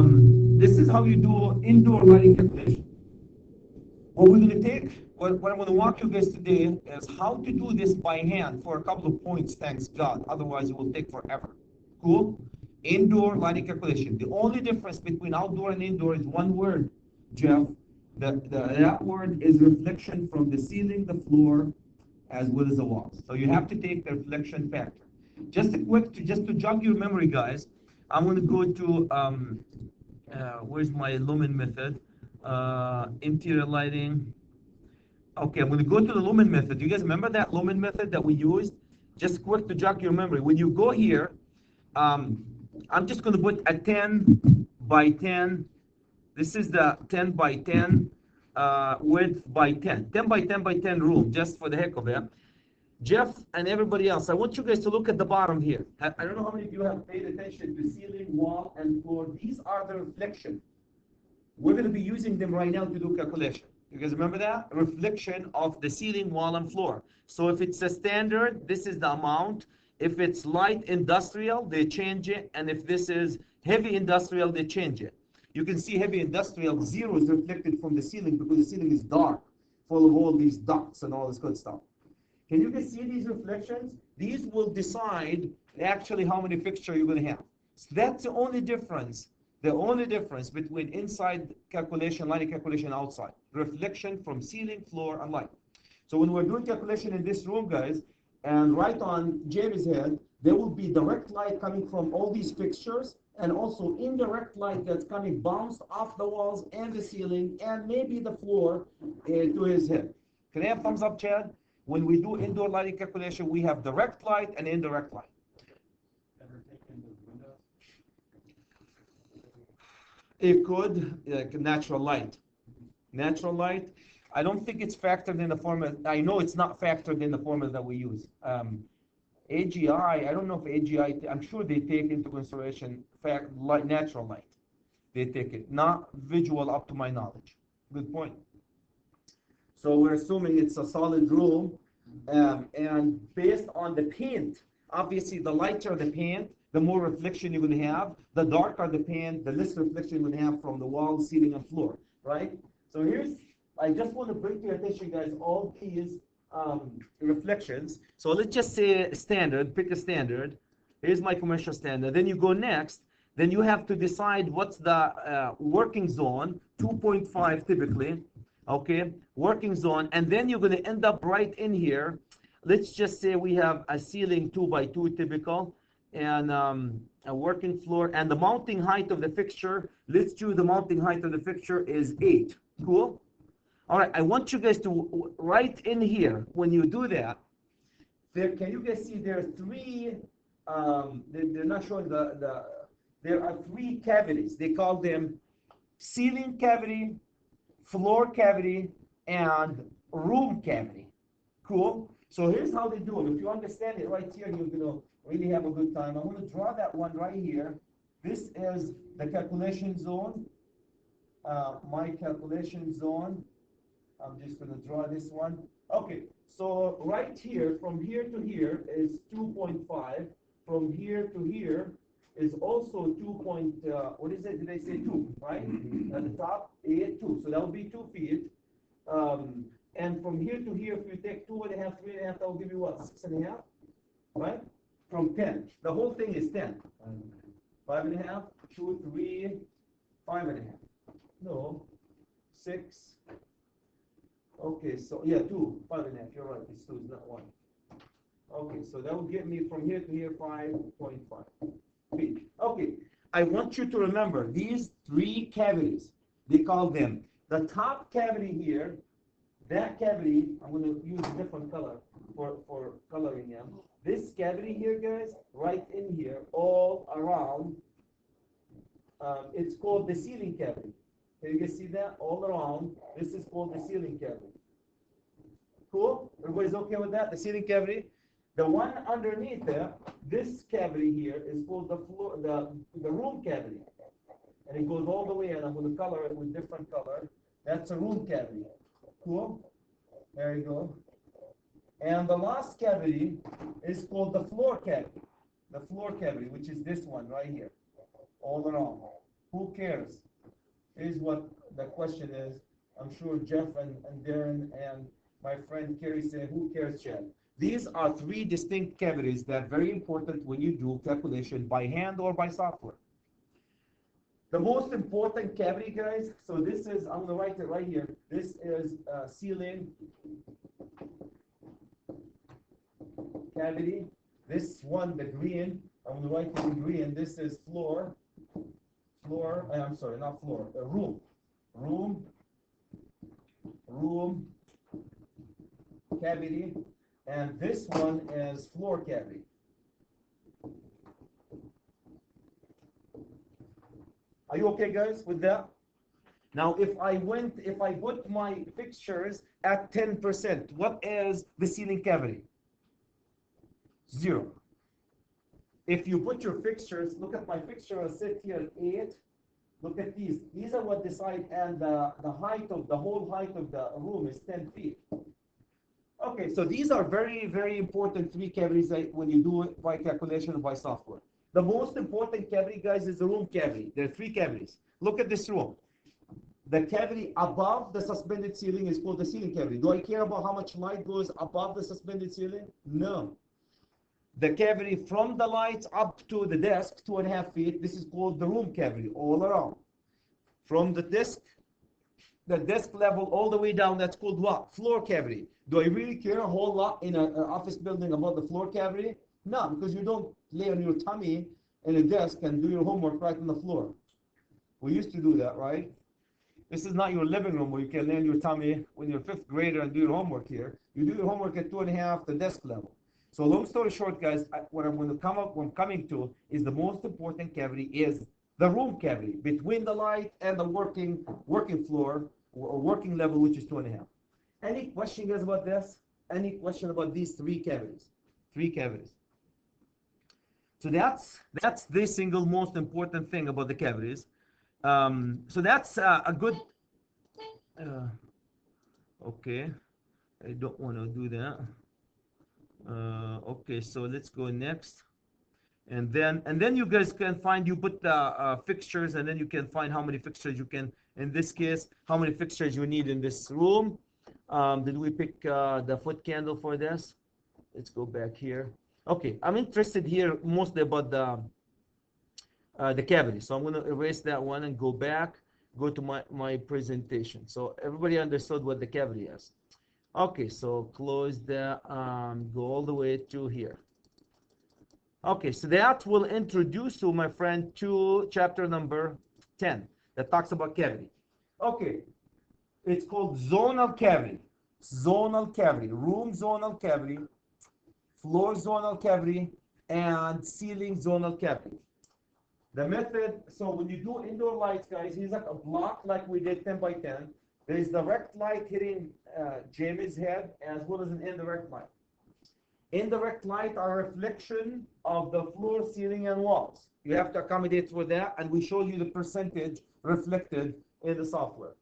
This is how you do indoor lighting calculation. What we're going to take, what I'm going to walk you guys today is how to do this by hand for a couple of points, thanks God. Otherwise, it will take forever. Cool? Indoor lighting calculation. The only difference between outdoor and indoor is one word, Jeff. That word is reflection from the ceiling, the floor, as well as the walls. So you have to take the reflection factor. Just to jog your memory, guys, I'm going to go to, where's my Lumen method? Interior lighting. Okay, I'm going to go to the Lumen method. You guys remember that Lumen method that we used? Just quick to jog your memory. When you go here, I'm just going to put a 10 by 10. This is the 10 by 10 width by 10. 10 by 10 by 10 rule, just for the heck of it. Jeff and everybody else, I want you guys to look at the bottom here. I don't know how many of you have paid attention to ceiling, wall, and floor. These are the reflection. We're going to be using them right now to do calculation. You guys remember that? Reflection of the ceiling, wall, and floor. So if it's a standard, this is the amount. If it's light industrial, they change it. And if this is heavy industrial, they change it. You can see heavy industrial, zero is reflected from the ceiling because the ceiling is dark, full of all these ducts and all this good stuff. Can you guys see these reflections? These will decide actually how many fixtures you're going to have. So that's the only difference. The only difference between inside calculation, lighting calculation, outside. Reflection from ceiling, floor, and light. So when we're doing calculation in this room, guys, and right on Jerry's head, there will be direct light coming from all these fixtures, and also indirect light that's coming bounced off the walls and the ceiling, and maybe the floor to his head. Can I have thumbs up, Chad? When we do indoor lighting calculation, we have direct light and indirect light. It could, like natural light. Natural light, I don't think it's factored in the formula. I know it's not factored in the formula that we use. AGI, I don't know if AGI, I'm sure they take into consideration light, natural light. They take it, not visual up to my knowledge. Good point. So we're assuming it's a solid room, and based on the paint, obviously the lighter the paint, the more reflection you're going to have. The darker the paint, the less reflection you're going to have from the wall, ceiling, and floor, right? So I just want to bring to your attention, guys, all these reflections. So let's just say standard, pick a standard. Here's my commercial standard. Then you go next. Then you have to decide what's the working zone, 2.5 typically, okay, working zone. And then you're going to end up right in here. Let's just say we have a ceiling 2 by 2 typical, and a working floor, and the mounting height of the fixture, let's do the mounting height of the fixture is 8. Cool? All right, I want you guys to write in here, when you do that, can you guys see there are three, they're not showing there are three cavities. They call them ceiling cavity, floor cavity, and room cavity. Cool? So here's how they do it. If you understand it right here, you're going to really have a good time. I'm going to draw that one right here. This is the calculation zone. My calculation zone. I'm just going to draw this one. Okay, so right here, from here to here is 2.5. From here to here is also 2. What is it? Did I say 2? Right? At the top, 2. So that will be 2 feet. And from here to here, if you take 2.5, 3.5, that will give you what? 6.5, right? From 10. The whole thing is 10. 5.5, 2, 3, 5.5. No, 6. Okay, so yeah, 2, 5.5. You're right. It's 2, it's not 1. Okay, so that will get me from here to here 5.5 feet. Okay, I want you to remember these three cavities. They call them the top cavity here. That cavity, I'm going to use a different color for coloring them. This cavity here, guys, right in here, all around, it's called the ceiling cavity. Can you guys see that? All around, this is called the ceiling cavity. Cool? Everybody's okay with that? The ceiling cavity? The one underneath there, this cavity here is called the floor, the room cavity. And it goes all the way, and I'm going to color it with different color. That's a room cavity. Cool? There you go. And the last cavity is called the floor cavity. The floor cavity, which is this one right here, all around. Who cares? Is what the question is. I'm sure Jeff and Darren and my friend Kerry say, who cares, Chad? These are three distinct cavities that are very important when you do calculation by hand or by software. The most important cavity, guys, so this is, I'm going to write it right here. This is ceiling cavity. This one, the green, I'm going to write it in green. This is floor, I'm sorry, not floor, room cavity, and this one is floor cavity. Are you okay, guys, with that? Now, if I put my fixtures at 10%, what is the ceiling cavity? 0. If you put your fixtures, look at my fixture, I'll sit here at 8. Look at these. These are what decide, and the height of the whole height of the room is 10 feet. Okay, so these are very, very important three cavities when you do it by calculation or by software. The most important cavity, guys, is the room cavity. There are three cavities. Look at this room. The cavity above the suspended ceiling is called the ceiling cavity. Do I care about how much light goes above the suspended ceiling? No. The cavity from the lights up to the desk, 2.5 feet, this is called the room cavity all around. From the desk level all the way down, that's called what? Floor cavity. Do I really care a whole lot in an office building about the floor cavity? No, because you don't lay on your tummy in a desk and do your homework right on the floor. We used to do that, right? This is not your living room where you can lay on your tummy when you're a 5th grader and do your homework here. You do your homework at 2.5, the desk level. So long story short, guys, what I'm coming to is the most important cavity is the room cavity between the light and the working floor or working level, which is 2.5. Any question, guys, about this? Any question about these three cavities? Three cavities. So that's the single most important thing about the cavities. So that's a good. Okay, I don't want to do that. Okay, so let's go next, and then you guys can find, you put the fixtures, and then you can find how many fixtures you can, in this case, how many fixtures you need in this room. Did we pick the foot candle for this? Let's go back here. Okay, I'm interested here mostly about the cavity, so I'm going to erase that one and go back, go to my presentation. So everybody understood what the cavity is. Okay, so close that, go all the way to here. Okay, so that will introduce you, my friend, to chapter number 10 that talks about cavity. Okay, it's called zonal cavity. Zonal cavity, room zonal cavity, floor zonal cavity, and ceiling zonal cavity. The method, so when you do indoor lights, guys, here's like a block like we did 10 by 10. There is direct light hitting Jamie's head as well as an indirect light. Indirect light are a reflection of the floor, ceiling, and walls. You have to accommodate for that, and we show you the percentage reflected in the software.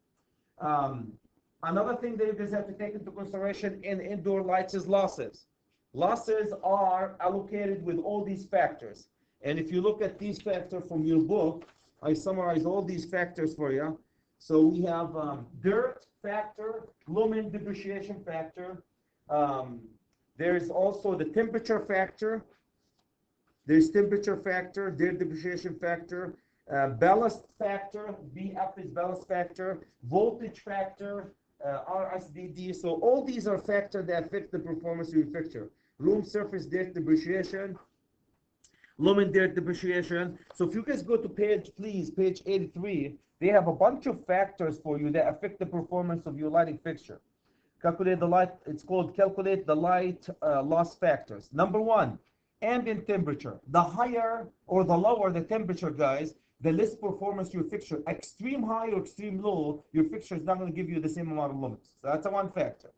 Another thing that you guys have to take into consideration in indoor lights is losses. Losses are allocated with all these factors. And if you look at these factors from your book, I summarize all these factors for you. So we have dirt factor, lumen depreciation factor. There's also the temperature factor. There's temperature factor, dirt depreciation factor, ballast factor, BF is ballast factor, voltage factor, RSDD. So all these are factors that affect the performance of your fixture. Room surface dirt depreciation, lumen dirt depreciation. So if you guys go to page 83, they have a bunch of factors for you that affect the performance of your lighting fixture. Calculate the light, it's called calculate the light loss factors. Number 1, ambient temperature. The higher or the lower the temperature, guys, the less performance your fixture. Extreme high or extreme low, your fixture is not going to give you the same amount of lumens. So that's one factor.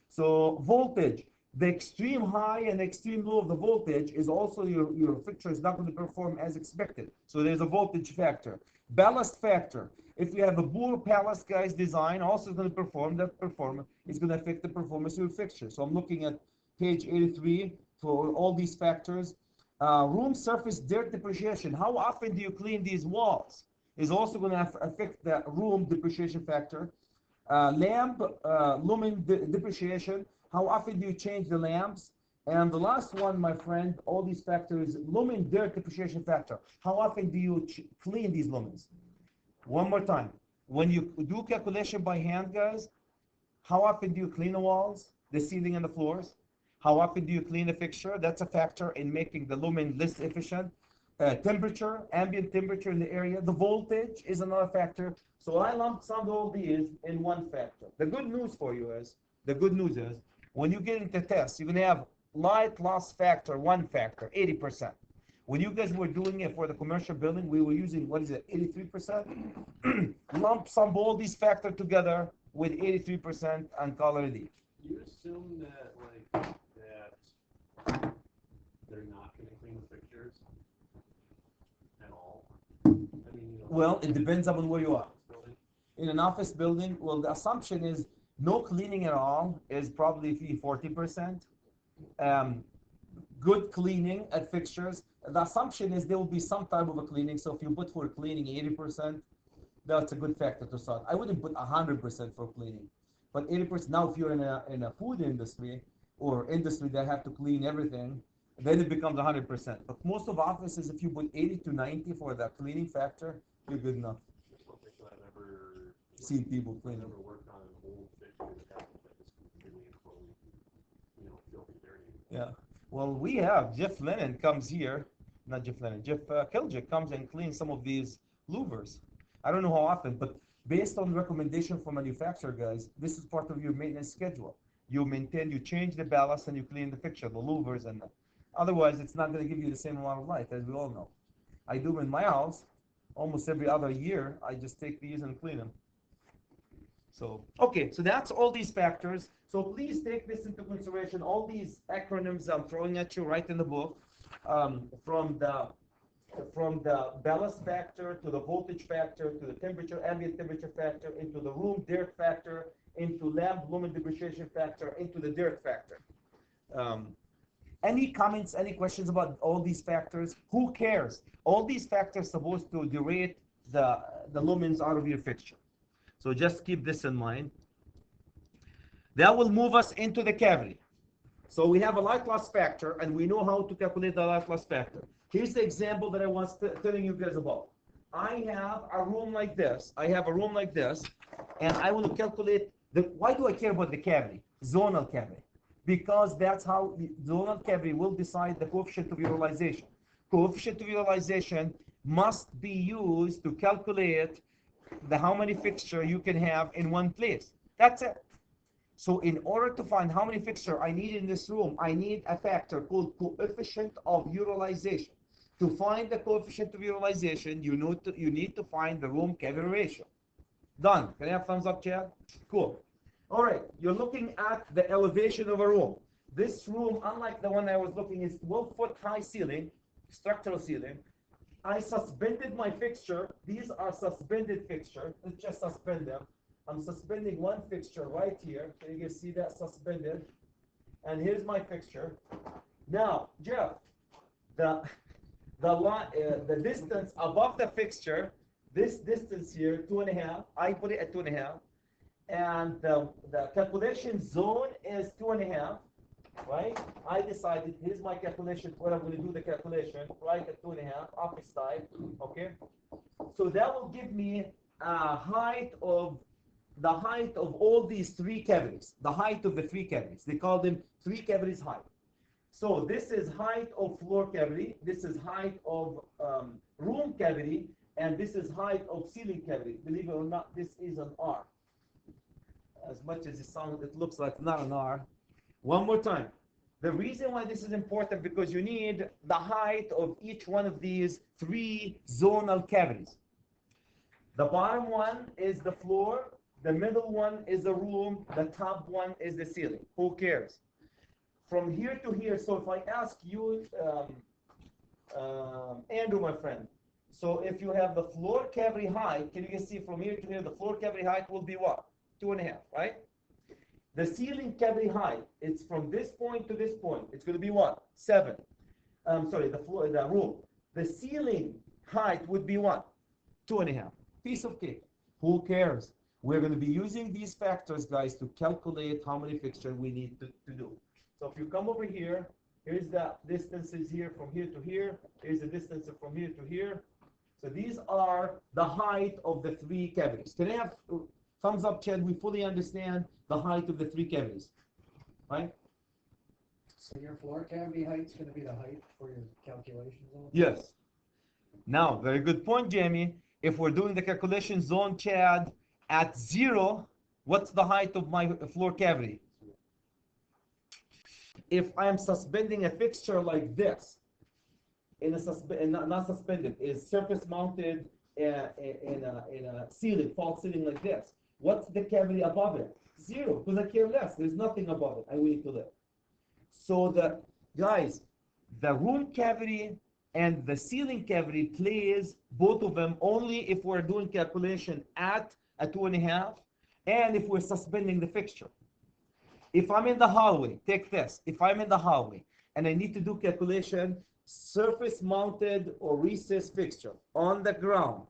So voltage. The extreme high and extreme low of the voltage is also your fixture is not going to perform as expected. So there's a voltage factor. Ballast factor. If you have a poor ballast, guys, design, also is going to perform that performance. It's going to affect the performance of your fixture. So I'm looking at page 83 for all these factors. Room surface dirt depreciation. How often do you clean these walls? is also going to affect the room depreciation factor. Lamp lumen depreciation. How often do you change the lamps? And the last one, my friend, all these factors, lumen dirt depreciation factor. How often do you clean these lumens? One more time. When you do calculation by hand, guys, how often do you clean the walls, the ceiling, and the floors? How often do you clean a fixture? That's a factor in making the lumen less efficient. Temperature, ambient temperature in the area. The voltage is another factor. So I lump sum all these in one factor. The good news is, when you get into tests, you're going to have light loss factor, one factor, 80%. When you guys were doing it for the commercial building, we were using, 83%? Lump sum all these factors together with 83% and call it a day. You assume that, that they're not going to clean the fixtures at all? I mean, well, it depends on where you are. In an office building, well, the assumption is no cleaning at all is probably 40%. Good cleaning at fixtures. The assumption is there will be some type of a cleaning. So if you put for cleaning 80%, that's a good factor to start. I wouldn't put 100% for cleaning, but 80%. Now, if you're in a food industry or industry that have to clean everything, then it becomes 100%. But most of offices, if you put 80 to 90 for the cleaning factor, you're good enough. I've never seen people clean. Never worked on an old fixture that is completely enclosed, filthy dirty. Yeah. Well, we have Jeff Lennon comes here, not Jeff Lennon, Jeff Kiljic comes and cleans some of these louvers. I don't know how often, but based on recommendation from manufacturer guys, this is part of your maintenance schedule. You maintain, you change the ballast, and you clean the fixture, the louvers, and otherwise it's not going to give you the same amount of life, as we all know. I do them in my house almost every other year. I just take these and clean them. So, okay, so that's all these factors. So please take this into consideration. All these acronyms I'm throwing at you right in the book, from the ballast factor to the voltage factor to the temperature, ambient temperature factor, into the room dirt factor, into lamp lumen depreciation factor, into the dirt factor. Any comments, any questions about all these factors? Who cares? All these factors supposed to derate the lumens out of your fixture. So just keep this in mind. That will move us into the cavity. So we have a light loss factor, and we know how to calculate the light loss factor. Here's the example that I was telling you guys about. I have a room like this. And I want to calculate why do I care about the cavity? Zonal cavity. Because that's how the zonal cavity will decide the coefficient of utilization. Coefficient of utilization must be used to calculate how many fixture you can have in one place. That's it. So in order to find how many fixture I need in this room, I need a factor called coefficient of utilization. To find the coefficient of utilization, you need to find the room cavity ratio. Done. Can I have thumbs up, Chad? Cool. All right, you're looking at the elevation of a room. This room, unlike the one I was looking, is 12-foot high ceiling, structural ceiling. I suspended my fixture. These are suspended fixture. Let's just suspend them. I'm suspending one fixture right here. Can you guys see that suspended? And here's my fixture. Now, Jeff, the distance above the fixture, this distance here, 2.5. I put it at 2.5. And the calculation zone is 2.5, right? I decided, here's my calculation, what I'm going to do the calculation, right at 2.5, office type, okay? So that will give me the height of all these three cavities, the height of the three cavities. They call them three cavities height. So this is height of floor cavity, this is height of room cavity, and this is height of ceiling cavity. Believe it or not, this is an R. As much as it looks like not an R. One more time. The reason why this is important, because you need the height of each one of these three zonal cavities. The bottom one is the floor, the middle one is the room, the top one is the ceiling. Who cares? From here to here, so if I ask you, Andrew, my friend, so if you have the floor cavity height, can you guys see from here to here, the floor cavity height will be what? 2.5, right? The ceiling cavity height, it's from this point to this point. It's going to be what? 7. The room. The ceiling height would be what? 2.5. Piece of cake. Who cares? We're going to be using these factors, guys, to calculate how many fixtures we need to do. So if you come over here, here's the distances here from here to here. Here's the distance from here to here. So these are the height of the three cavities. Can I have thumbs up, Chad? We fully understand the height of the three cavities, right? So your floor cavity height's going to be the height for your calculation zone? Yes. Now, very good point, Jamie. If we're doing the calculation zone, Chad, at 0, what's the height of my floor cavity? If I'm suspending a fixture like this, not suspended, is surface mounted in a ceiling, false ceiling like this, what's the cavity above it? 0, because I care less. There's nothing above it. I need to live. So guys, the room cavity and the ceiling cavity plays both of them only if we're doing calculation at a 2.5 and if we're suspending the fixture. If I'm in the hallway, take this. If I'm in the hallway and I need to do calculation, surface mounted or recessed fixture on the ground,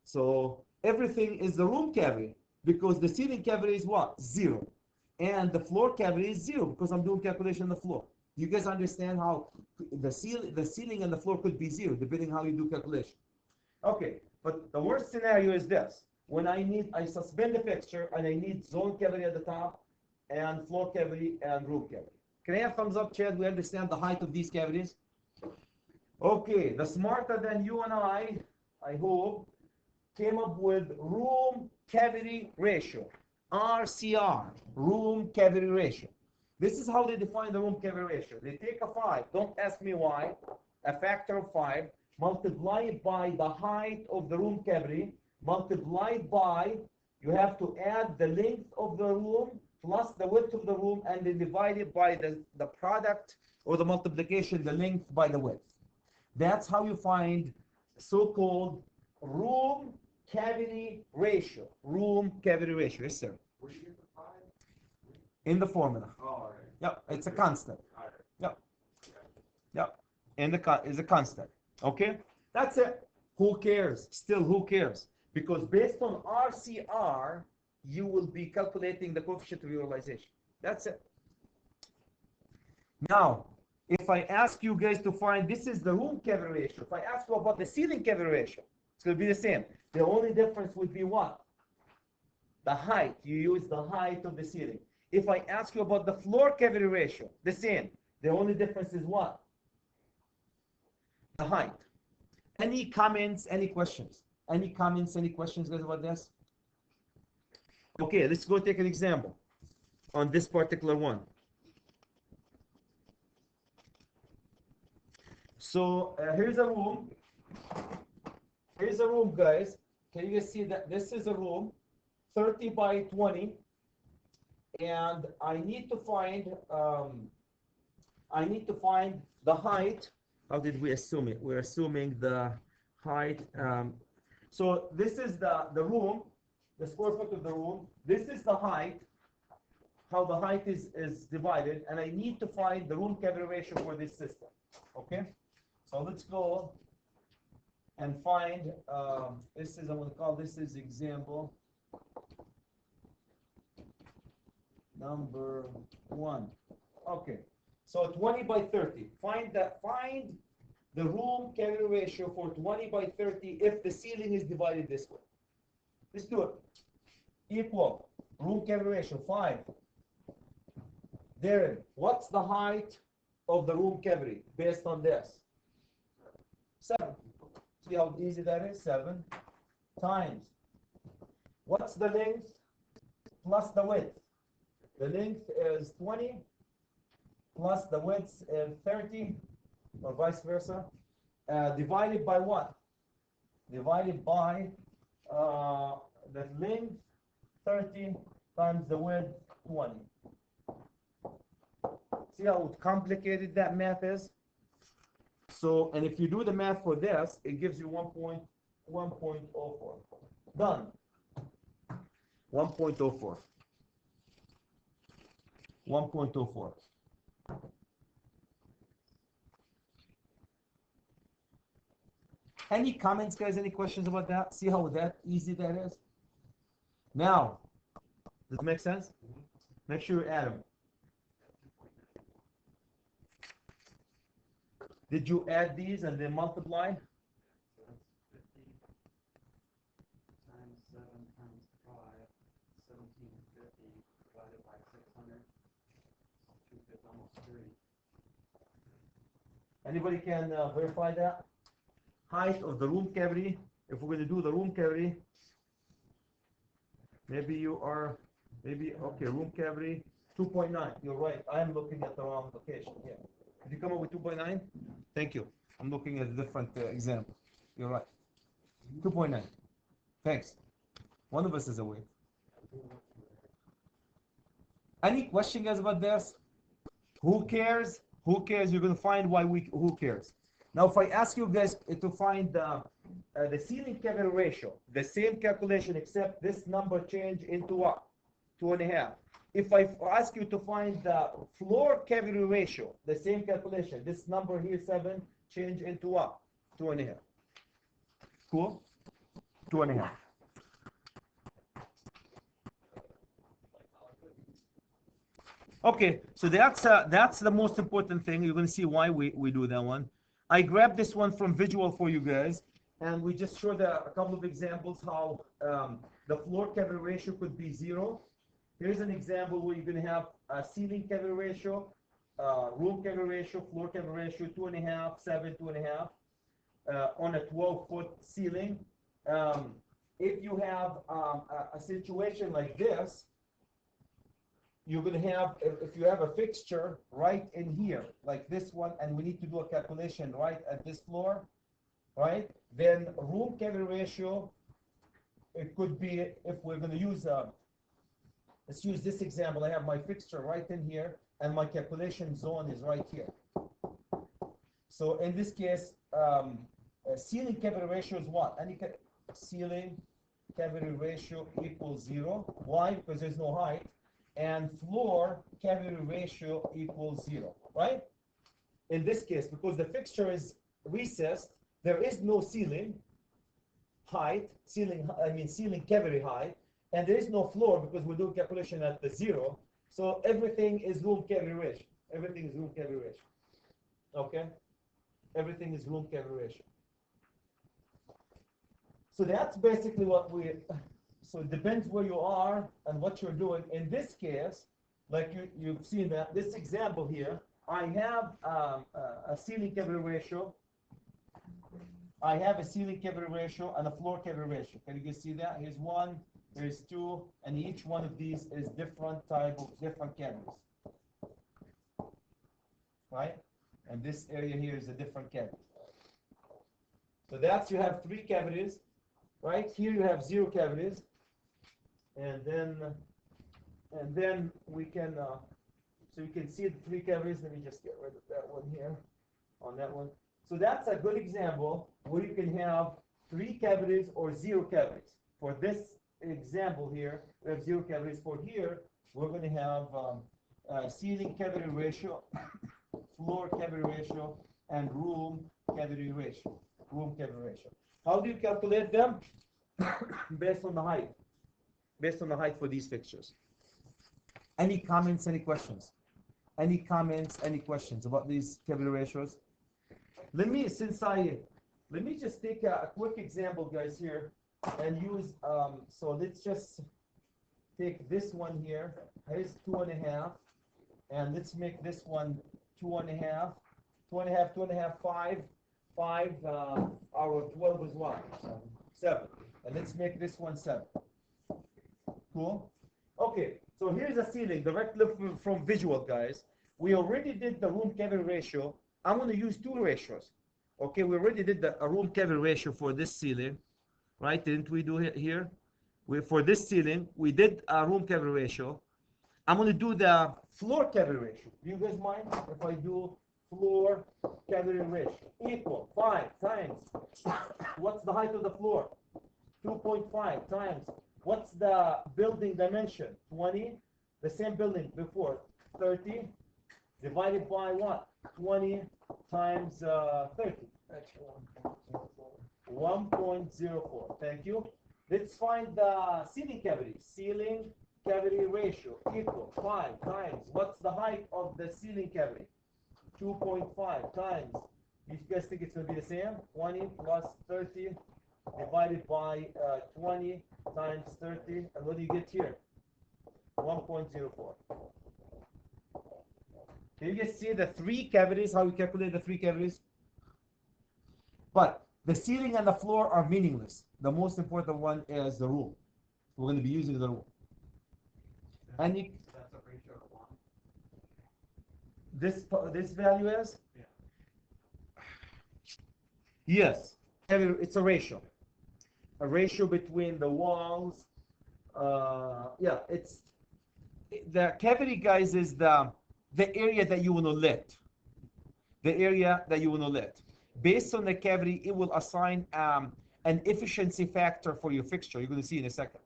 so everything is the room cavity because the ceiling cavity is what? 0. And the floor cavity is 0 because I'm doing calculation on the floor. You guys understand how the ceiling and the floor could be 0 depending how you do calculation. Okay, but the worst scenario is this. When I suspend the fixture and I need zone cavity at the top and floor cavity and room cavity. Can I have thumbs up, Chad? We understand the height of these cavities? Okay, the smarter than you and I hope, came up with room cavity ratio. RCR, room cavity ratio. This is how they define the room cavity ratio. They take a 5, don't ask me why, a factor of 5, multiplied by the height of the room cavity, multiplied by, you have to add the length of the room plus the width of the room, and then divide it by the product or the multiplication, the length by the width. That's how you find so-called room cavity ratio. Room cavity ratio. Yes, sir. Where do you get the 5? In the formula. Oh, all right. Yep, it's a constant. All right. Yep. Okay. Yep. Is a constant. Okay? That's it. Who cares? Still, who cares? Because based on RCR, you will be calculating the coefficient of utilization. That's it. Now, if I ask you guys to find, this is the room cavity ratio. If I ask you about the ceiling cavity ratio, it's going to be the same. The only difference would be what? The height. You use the height of the ceiling. If I ask you about the floor cavity ratio, the same. The only difference is what? The height. Any comments, any questions? Any comments, any questions, guys, about this? Okay, let's go take an example on this particular one. So here's a room. Here's a room, guys. Can you guys see that this is a room, 30 by 20, and I need to find the height. How did we assume it? We're assuming the height. So this is the room, the square foot of the room. This is the height, how the height is divided, and I need to find the room cavity ratio for this system. Okay, so let's go and find, this is, I'm going to call this is example number 1. Okay, so 20 by 30. Find the room cavity ratio for 20 by 30 if the ceiling is divided this way. Let's do it. Equal room cavity ratio 5. Darren, what's the height of the room cavity based on this? 7. See how easy that is? 7 times. What's the length plus the width? The length is 20 plus the width is 30, or vice versa. Divided by what? Divided by the length 30 times the width 20. See how complicated that math is? So, and if you do the math for this, it gives you 1.04. Done. 1.04. 1.04. Any comments, guys? Any questions about that? See how that easy that is? Now, does it make sense? Make sure you add them. Did you add these and then multiply? So that's 50 times 7 times 5, 1750 divided by 600, 250, almost 3. Anybody can verify that? Height of the room cavity. If we're going to do the room cavity, maybe you are, okay, room cavity, 2.9. You're right. I'm looking at the wrong location. Yeah. Did you come up with 2.9? Thank you. I'm looking at a different example. You're right. 2.9. Thanks. One of us is awake. Any question, guys, about this? Who cares? Who cares? You're going to find why who cares? Now, if I ask you guys to find the ceiling cavity ratio, the same calculation except this number change into what? 2.5. If I ask you to find the floor cavity ratio, the same calculation, this number here 7 change into what? 2.5. Cool? 2.5. Okay, so that's the most important thing. You're going to see why we do that one. I grabbed this one from Visual for you guys, and we just showed a couple of examples how the floor cavity ratio could be 0. Here's an example where you're going to have a ceiling cavity ratio, room cavity ratio, floor cavity ratio, 2.5, 7, 2.5, on a 12-foot ceiling. If you have a situation like this, you're going to have, if you have a fixture right in here, like this one, and we need to do a calculation right at this floor, right? Then room cavity ratio, it could be, if we're going to use, let's use this example. I have my fixture right in here, and my calculation zone is right here. So in this case, ceiling cavity ratio is what? Ceiling cavity ratio equals 0. Why? Because there's no height. And floor cavity ratio equals 0, right? In this case, because the fixture is recessed, there is no ceiling height, ceiling cavity height, and there is no floor because we do calculation at the 0. So everything is room cavity ratio. Everything is room cavity ratio. Okay? Everything is room cavity ratio. So that's basically what so it depends where you are and what you're doing. In this case, like you've seen that, this example here, I have a ceiling cavity ratio. I have a ceiling cavity ratio and a floor cavity ratio. Can you guys see that? Here's 1, here's 2, and each one of these is different cavities. Right? And this area here is a different cavity. So that's, you have 3 cavities. Right? Here you have 0 cavities. And then we can, so you can see the 3 cavities. Let me just get rid of that one here on that one. So that's a good example where you can have 3 cavities or 0 cavities. For this example here, we have 0 cavities. For here, we're going to have ceiling cavity ratio, floor cavity ratio, and room cavity ratio. Room cavity ratio. How do you calculate them? Based on the height. Based on the height for these fixtures. Any comments, any questions? Any comments, any questions about these cavity ratios? Let me just take a quick example, guys, here, and use, so let's just take this one here. Here's 2.5, and let's make this one 2.5, 2.5, 2.5, 5, 5, our 12 is what? 7. And let's make this one 7. Cool? Okay, so here's a ceiling, directly from Visual, guys. We already did the room cavity ratio. I'm going to use 2 ratios. Okay, we already did a room cavity ratio for this ceiling, right? Didn't we do it here? For this ceiling, we did a room cavity ratio. I'm going to do the floor cavity ratio. Do you guys mind if I do floor cavity ratio? Equal 5 times, what's the height of the floor? 2.5 times, what's the building dimension? 20, the same building before, 30, divided by what? 20 times 30. 1.04. Thank you. Let's find the ceiling cavity. Ceiling cavity ratio equal 5 times. What's the height of the ceiling cavity? 2.5 times. You guys think it's going to be the same? 20 plus 30 divided by 20 times 30. And what do you get here? 1.04. Can you guys see the three cavities? How we calculate the three cavities? But the ceiling and the floor are meaningless. The most important one is the room. We're going to be using the room. And That's a ratio of 1. this value is? Yeah. Yes. It's a ratio. A ratio between the walls. Yeah, it's the cavity, guys, is the area that you want to let. The area that you want to let. Based on the cavity, it will assign an efficiency factor for your fixture. You're going to see in a second.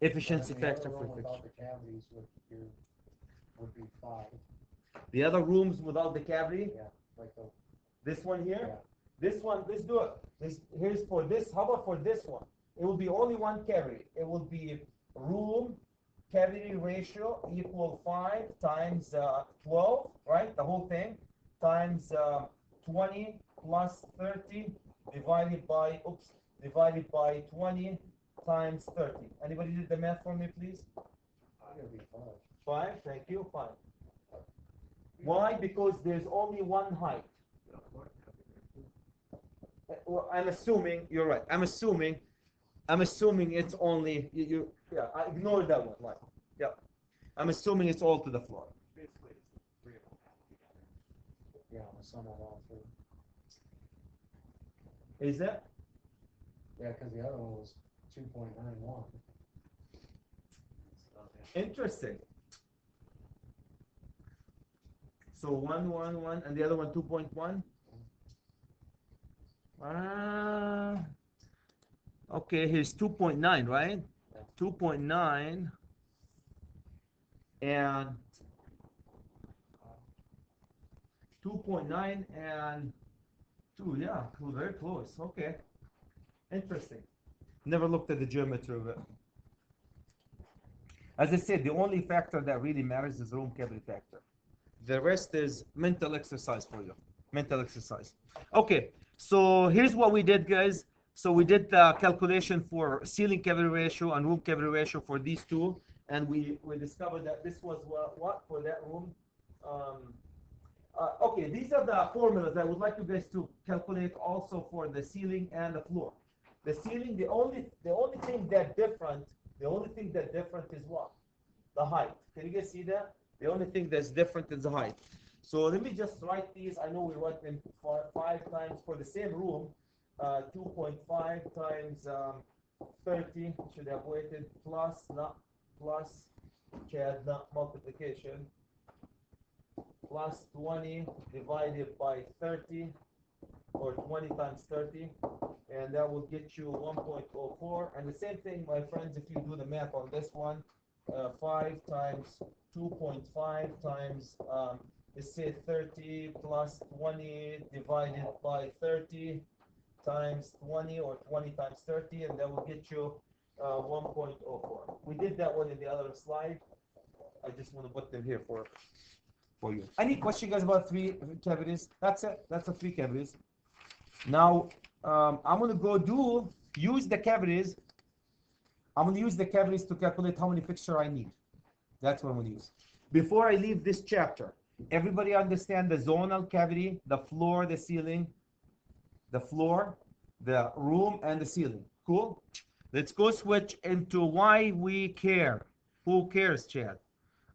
Efficiency factor for fixture. Without the cavities would be 5. The other rooms without the cavity. Yeah, like the. This one here. Yeah. This one. Let's do it. Here's for this. How about for this one? It will be only one cavity. It will be room cavity ratio equal 5 times 12, right? The whole thing times 20 plus 30 divided by 20 times 30. Anybody did the math for me, please? It'll be 5. 5. Thank you. 5. Why? Because there's only one height. Well, I'm assuming you're right. I'm assuming it's only yeah. I ignore that one. Right. Yeah. I'm assuming it's all to the floor. Basically, it's the 3 of them together. Yeah, the sum of all 3. Is that? Yeah, because the other one was 2.91. Interesting. So 1, 1, 1, and the other one 2.1. Okay, here's 2.9, right? 2.9 and 2.9 and 2. Yeah, very close. Okay, interesting. Never looked at the geometry of it. As I said, the only factor that really matters is room cavity factor. The rest is mental exercise for you. Mental exercise. Okay, so here's what we did, guys. So we did the calculation for ceiling cavity ratio and room cavity ratio for these two, and we discovered that this was what for that room. Okay, these are the formulas I would like you guys to calculate also for the ceiling and the floor. The ceiling, the only thing that different is what? The height. Can you guys see that? The only thing that's different is the height. So let me just write these. I know we write them 5 times for the same room. 2.5 times 30 should have weighted plus, not plus, Chad, not multiplication, plus 20 divided by 30, or 20 times 30, and that will get you 1.04. And the same thing, my friends, if you do the math on this one, 5 times 2.5 times, let's say 30 plus 20 divided by 30 times 20, or 20 times 30, and that will get you 1.04. We did that one in the other slide. I just want to put them here for you. Any question, guys, about 3 cavities? That's it. That's the 3 cavities. Now, I'm going to use the cavities. I'm going to use the cavities to calculate how many fixtures I need. That's what I'm going to use. Before I leave this chapter, everybody understand the zonal cavity, the floor, the ceiling, the floor, the room, and the ceiling. Cool? Let's go switch into why we care. Who cares, Chad?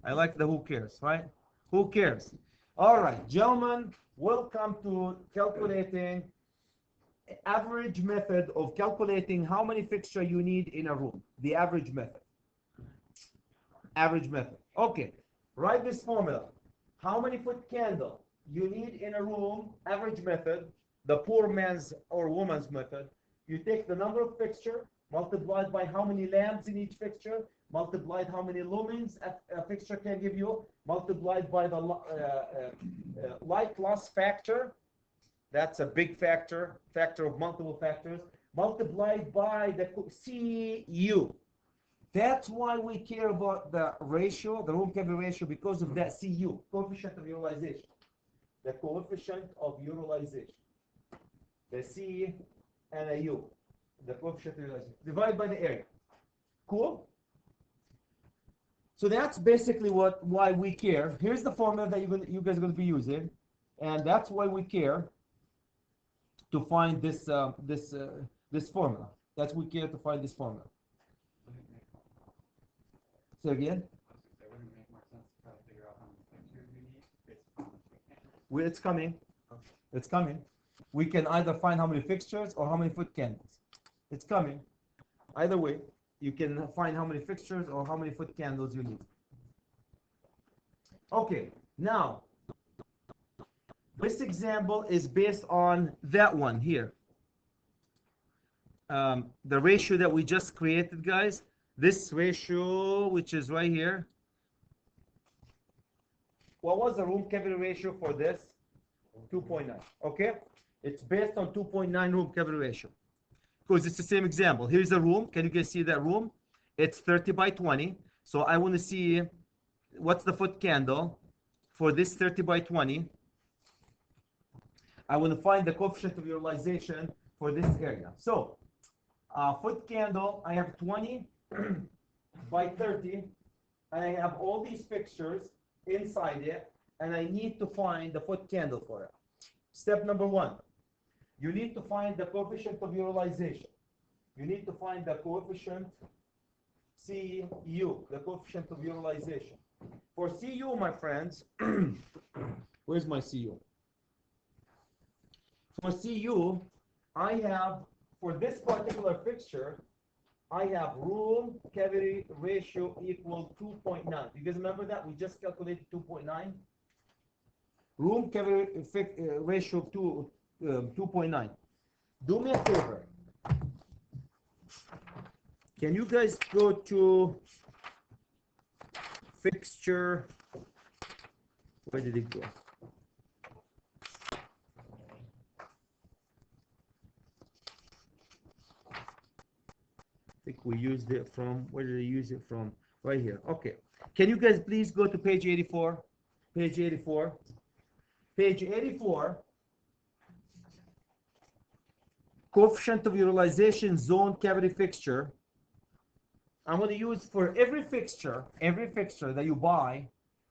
I like the who cares, right? Who cares? All right, gentlemen, welcome to calculating average method of calculating how many fixtures you need in a room. The average method. Average method. Okay, write this formula. How many foot candle you need in a room, average method, the poor man's or woman's method. You take the number of fixture, multiplied by how many lamps in each fixture, multiplied how many lumens a fixture can give you, multiplied by the light loss factor, That's a big factor of multiple factors, multiplied by the CU. That's why we care about the ratio, the room cavity ratio, because of that CU, coefficient of utilization. The coefficient of utilization. The C and a U. The coefficient of utilization. Divided by the area. Cool? So that's basically why we care. Here's the formula that you guys are going to be using. And that's why we care to find this this formula. That's why we care to find this formula. Say again? It wouldn't make more sense to try to figure out how many fixtures you need based on the Well, it's coming. It's coming. We can either find how many fixtures or how many foot candles. It's coming. Either way, you can find how many fixtures or how many foot candles you need. Okay, now, this example is based on that one here. The ratio that we just created, guys, this ratio, which is right here. What was the room cavity ratio for this? 2.9, okay? It's based on 2.9 room cavity ratio. Because it's the same example. Here's a room. Can you guys see that room? It's 30 by 20. So I want to see what's the foot candle for this 30 by 20. I want to find the coefficient of utilization for this area. So, foot candle, I have 20 by 30, and I have all these fixtures inside it, and I need to find the foot candle for it. Step number one, you need to find the coefficient of utilization. You need to find the coefficient CU, the coefficient of utilization. For CU, my friends, where's my CU? For CU, I have, for this particular fixture, I have room cavity ratio equal 2.9. You guys remember that? We just calculated 2.9. Room cavity ratio 2.9. Do me a favor. Can you guys go to fixture? Where did it go? I think we used it from, where did I use it from? Right here. Okay. Can you guys please go to page 84? Page 84. Page 84. Coefficient of utilization zone cavity fixture. I'm going to use for every fixture that you buy,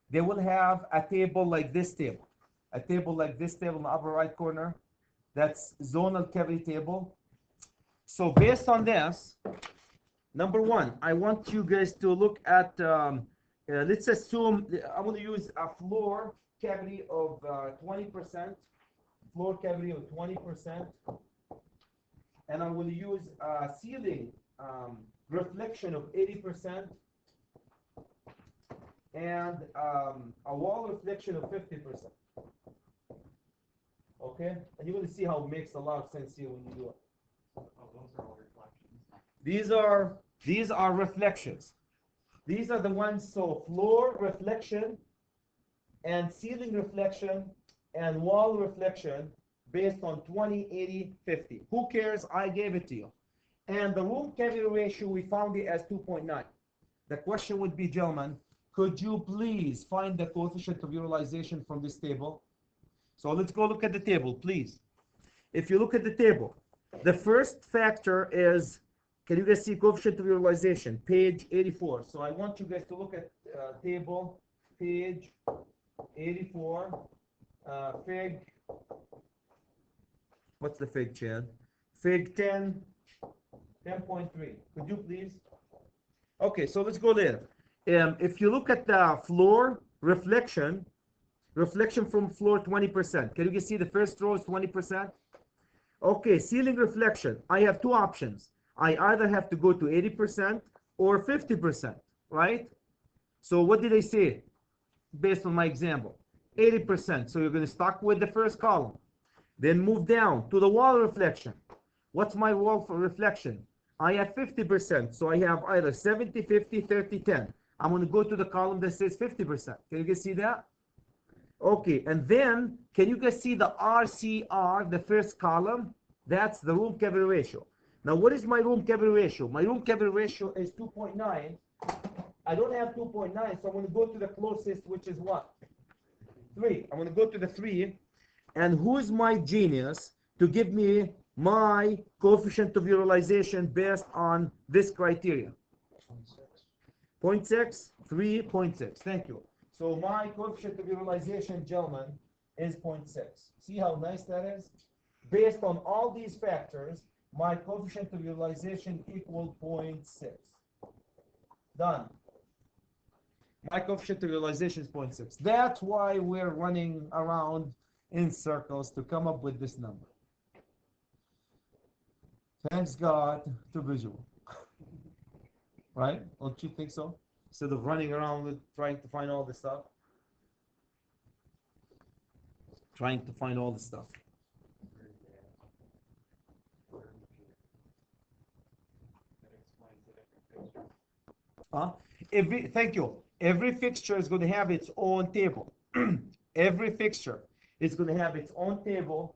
they will have a table like this table. A table like this table in the upper right corner. That's zonal cavity table. So based on this, number one, I want you guys to look at, let's assume, I'm going to use a floor cavity of 20%, floor cavity of 20%, and I'm going to use a ceiling reflection of 80%, and a wall reflection of 50%. Okay? And you're going to see how it makes a lot of sense here when you do it. Oh, those are all reflections. These are reflections. These are the ones, so floor reflection and ceiling reflection and wall reflection based on 20, 80, 50. Who cares? I gave it to you. And the room cavity ratio, we found it as 2.9. The question would be, gentlemen, could you please find the coefficient of utilization from this table? So let's go look at the table, please. If you look at the table, the first factor is, can you guys see coefficient of utilization? Page 84. So I want you guys to look at table, page 84, fig, what's the fig, Chad? Fig 10, 10.3. Could you please? Okay, so let's go there. If you look at the floor reflection from floor 20%. Can you guys see the first row is 20%? Okay, ceiling reflection. I have two options. I either have to go to 80% or 50%, right? So what did I say based on my example? 80%. So you're going to start with the first column. Then move down to the wall reflection. What's my wall for reflection? I have 50%. So I have either 70, 50, 30, 10. I'm going to go to the column that says 50%. Can you guys see that? Okay, and then can you guys see the RCR, the first column? That's the room cavity ratio. Now, what is my room cavity ratio? My room cavity ratio is 2.9. I don't have 2.9, so I'm going to go to the closest, which is what? 3. I'm going to go to the 3. And who is my genius to give me my coefficient of utilization based on this criteria? 0.6, 3.6. Thank you. So my coefficient of utilization, gentlemen, is 0.6. See how nice that is? Based on all these factors, my coefficient of utilization equal 0.6. Done. My coefficient of utilization is 0.6. That's why we're running around in circles to come up with this number. Thanks God to visual. Right? Don't you think so? Instead of running around with trying to find all this stuff. Trying to find all this stuff. Huh? Thank you. Every fixture is going to have its own table. Every fixture is going to have its own table.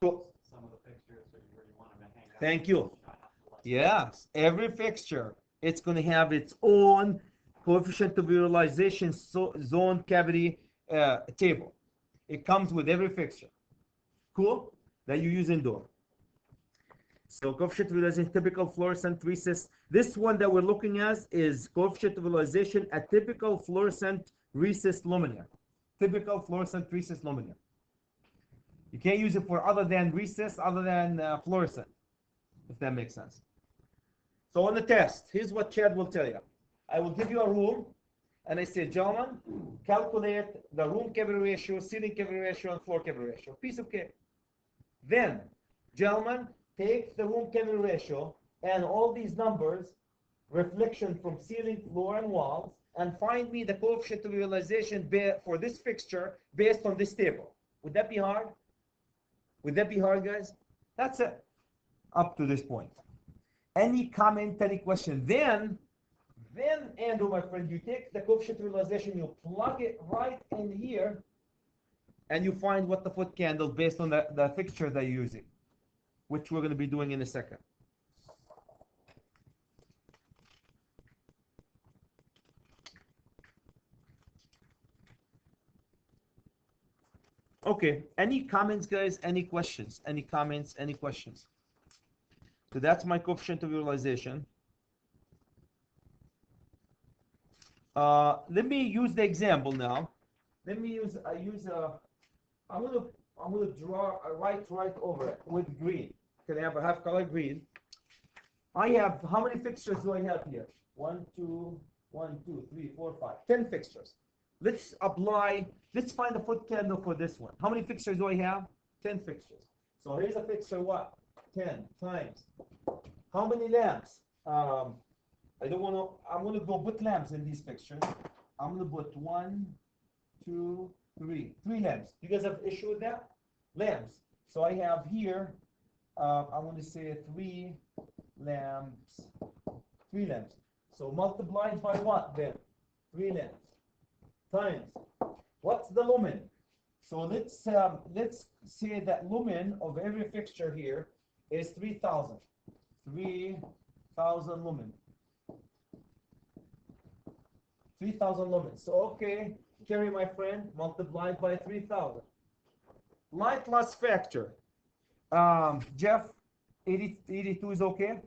So, Some of the pictures where you want them to hang out. thank you. Yes, every fixture, it's going to have its own coefficient of utilization zone cavity table. It comes with every fixture. Cool? That you use indoor. So coefficient of utilization, typical fluorescent recess. This one that we're looking at is coefficient of utilization at typical fluorescent recess luminaire. Typical fluorescent recess luminaire. You can't use it for other than recess, other than fluorescent, if that makes sense. So on the test, here's what Chad will tell you. I will give you a room, and I say, gentlemen, calculate the room cavity ratio, ceiling cavity ratio, and floor cavity ratio. Piece of cake. Then, gentlemen, take the room cavity ratio and all these numbers, reflection from ceiling, floor, and walls, and find me the coefficient of utilization for this fixture based on this table. Would that be hard? Would that be hard, guys? That's it. Up to this point. Any comment, any question? Then, Andrew, my friend, you take the coefficient of utilization, you plug it right in here, and you find what the foot candle based on the fixture that you're using, which we're going to be doing in a second. Okay, any comments, guys? Any questions? Any comments? Any questions? So that's my coefficient of utilization. Let me use the example now. Let me I'm gonna draw a right over it with green. Can I have a half color green? I have, how many fixtures do I have here? 1, 2, 3, 4, 5, 10 fixtures. Let's find the foot candle for this one. How many fixtures do I have? 10 fixtures. So here's a fixture, what? 10 times. How many lamps? I'm gonna go put lamps in these fixtures. I'm gonna put 1, 2, 3 lamps. You guys have issue with that? Lamps. So I have here, I'm gonna say 3 lamps. 3 lamps. So multiplied by what then? 3 lamps. Times. What's the lumen? So let's say that lumen of every fixture here is 3,000. 3,000 lumen. 3,000 lumens. So okay, carry my friend, multiplied by 3,000. Light loss factor. Jeff, 82 is okay?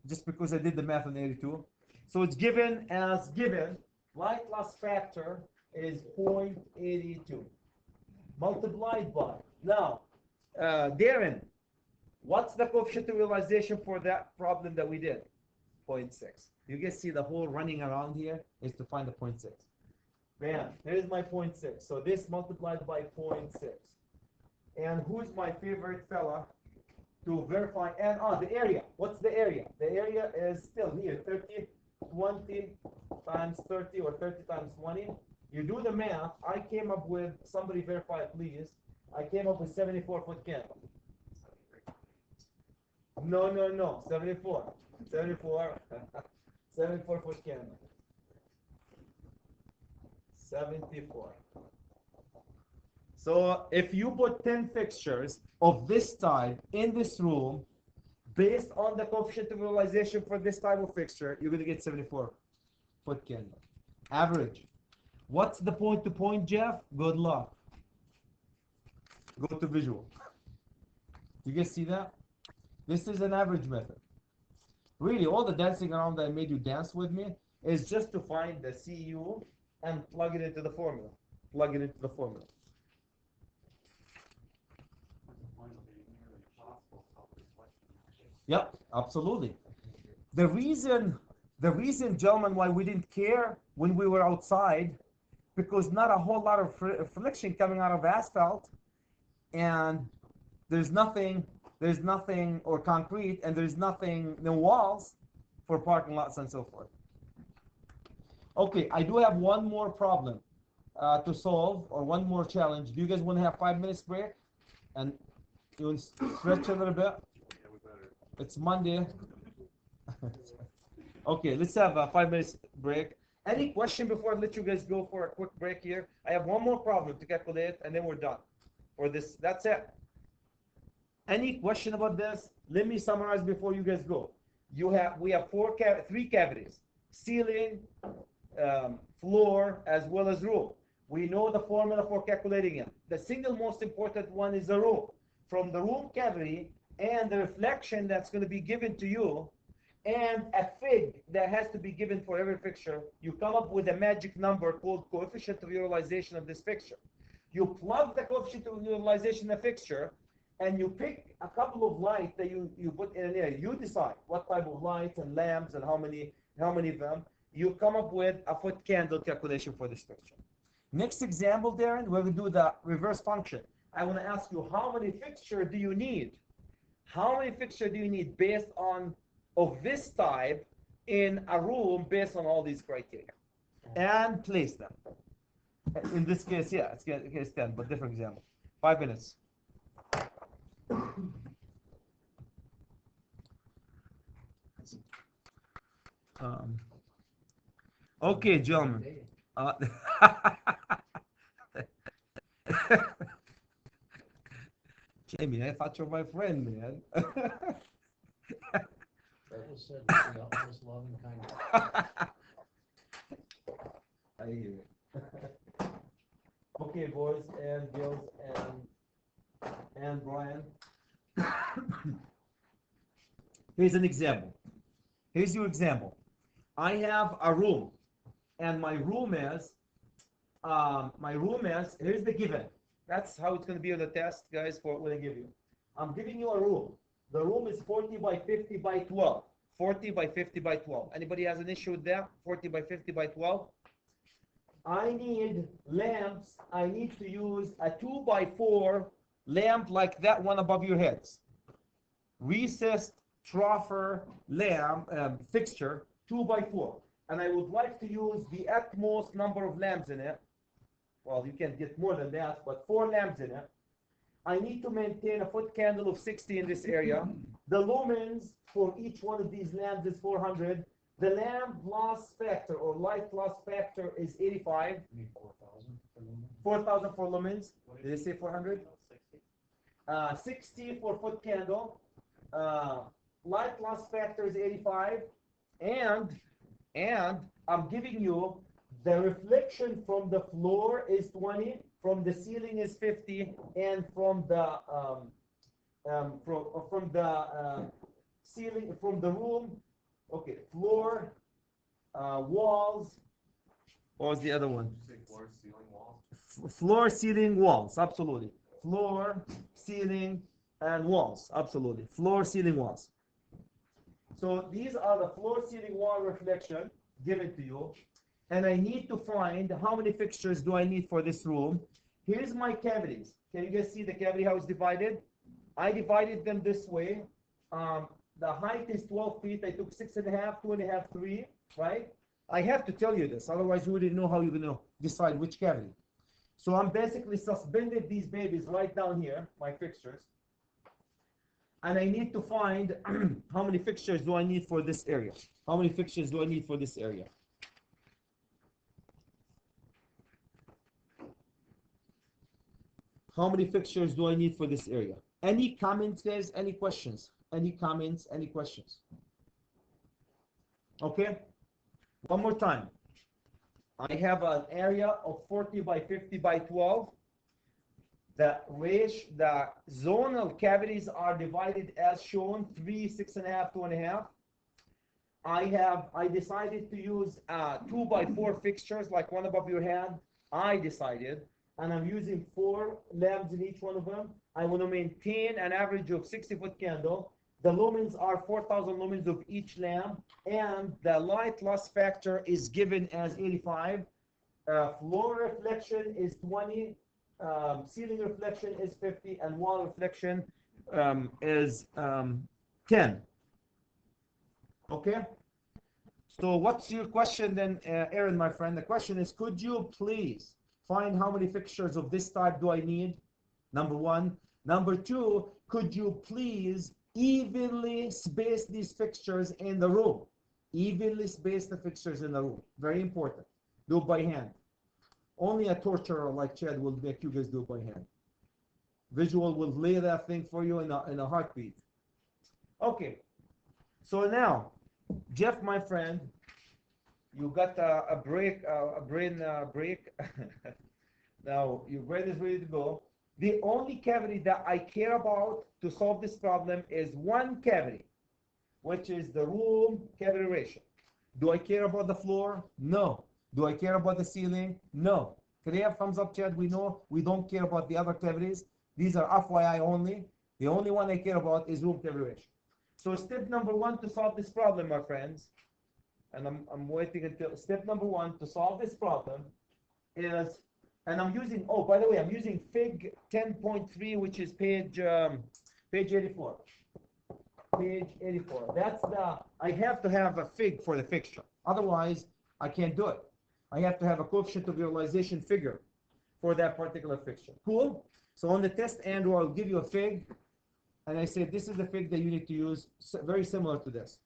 Just because I did the math on 82. So it's given as given. Light loss factor is 0.82. Multiplied by. Now, Darren, what's the coefficient of utilization for that problem that we did? 0.6. You guys see the whole running around here is to find the 0.6. Bam, here's my 0.6. So this multiplied by 0.6. And who's my favorite fella to verify? And the area. What's the area? The area is still here, 30, 20 times 30 or 30 times 20. You do the math. I came up with, somebody verify please. I came up with 74 foot candle. No, 74. 74. 74 foot candle. 74. So if you put 10 fixtures of this type in this room, based on the coefficient of utilization for this type of fixture, you're going to get 74 foot candle. Average. What's the point to point, Jeff? Good luck. Go to visual. You guys see that? This is an average method. Really, all the dancing around that I made you dance with me is just to find the CU and plug it into the formula. Plug it into the formula. Yep, absolutely. The reason, gentlemen, why we didn't care when we were outside, because not a whole lot of friction coming out of asphalt, and there's nothing, or concrete, and there's nothing, no walls for parking lots and so forth. Okay, I do have one more problem to solve, or one more challenge. Do you guys want to have 5 minutes break? And you want to stretch a little bit? Yeah, we better. It's Monday. Okay, let's have a 5 minutes break. Any question before I let you guys go for a quick break here? I have one more problem to calculate, and then we're done for this. That's it. Any question about this? Let me summarize before you guys go. We have three cavities: ceiling, floor, as well as roof. We know the formula for calculating it. The single most important one is the roof. From the room cavity and the reflection that's going to be given to you, and a fig that has to be given for every fixture, you come up with a magic number called coefficient of utilization of this fixture. You plug the coefficient of utilization in the fixture, and you pick a couple of lights that you put in an area. You decide what type of lights and lamps and how many of them. You come up with a foot candle calculation for this fixture. Next example, Darren, we're going to do the reverse function. I want to ask you, how many fixtures do you need? How many fixtures do you need based on of this type in a room based on all these criteria? And place them. In this case, yeah, it's case 10, but different example. 5 minutes. Okay, gentlemen. Jamie, I thought you were my friend, man. Bible said with the utmost love and kindness. I hear you. Okay, boys and girls and Brian. Here's an example. Here's your example. I have a room, and my room is, here's the given. That's how it's going to be on the test, guys, for what I give you. I'm giving you a room. The room is 40 by 50 by 12. 40 by 50 by 12. Anybody has an issue with that? 40 by 50 by 12? I need lamps. I need to use a 2 by 4 lamp like that one above your heads. Recessed troffer lamp fixture, 2 by 4. And I would like to use the utmost number of lamps in it. Well, you can get more than that, but 4 lamps in it. I need to maintain a foot candle of 60 in this area. The lumens for each one of these lamps is 400. The lamp loss factor or light loss factor is 85. You need 4,000 for lumen. 4,000 for lumens. Did they say 400? 60 for foot candle. Light loss factor is 85. And I'm giving you the reflection from the floor is 20, from the ceiling is 50, and from the ceiling, from the room, okay, floor, walls. What was the other one? Floor, ceiling, walls. Floor, ceiling, walls. Absolutely. Floor, ceiling, and walls. Absolutely. Floor, ceiling, walls. So these are the floor, ceiling, wall reflection given to you. And I need to find how many fixtures do I need for this room. Here's my cavities. Can you guys see the cavity how it's divided? I divided them this way. The height is 12 feet. I took 6.5, 2.5, 3, right? I have to tell you this, otherwise you wouldn't know how you're going to decide which cavity. So I'm basically suspended these babies right down here, my fixtures. And I need to find how many fixtures do I need for this area. How many fixtures do I need for this area? How many fixtures do I need for this area? Any comments, guys? Any questions? Any comments? Any questions? Okay. One more time. I have an area of 40 by 50 by 12. The zonal cavities are divided as shown, 3, 6.5, 2.5. I decided to use 2 by 4 fixtures, like one above your head. I decided, and I'm using 4 lamps in each one of them. I want to maintain an average of 60-foot candle. The lumens are 4,000 lumens of each lamp, and the light loss factor is given as 85. Floor reflection is 20. Ceiling reflection is 50, and wall reflection is 10. Okay. So what's your question then, Aaron, my friend? The question is, could you please find how many fixtures of this type do I need? Number one. Number two, could you please evenly space these fixtures in the room? Evenly space the fixtures in the room. Very important. Do it by hand. Only a torturer like Chad will make you guys do it by hand. Visual will lay that thing for you in a heartbeat. Okay. So now, Jeff, my friend, you got a brain break. Now your brain is ready to go. The only cavity that I care about to solve this problem is one cavity, which is the room cavity ratio. Do I care about the floor? No. Do I care about the ceiling? No. Can you have thumbs up, Chad? We know we don't care about the other cavities. These are FYI only. The only one I care about is room cavity ratio. So step number one to solve this problem, my friends, and I'm waiting until step number one to solve this problem is, and I'm using, oh, by the way, I'm using Fig 10.3, which is page 84. Page 84. That's I have to have a Fig for the fixture. Otherwise, I can't do it. I have to have a coefficient of utilization figure for that particular fixture. Cool? So on the test, Andrew, I'll give you a Fig, and I say this is the Fig that you need to use, very similar to this.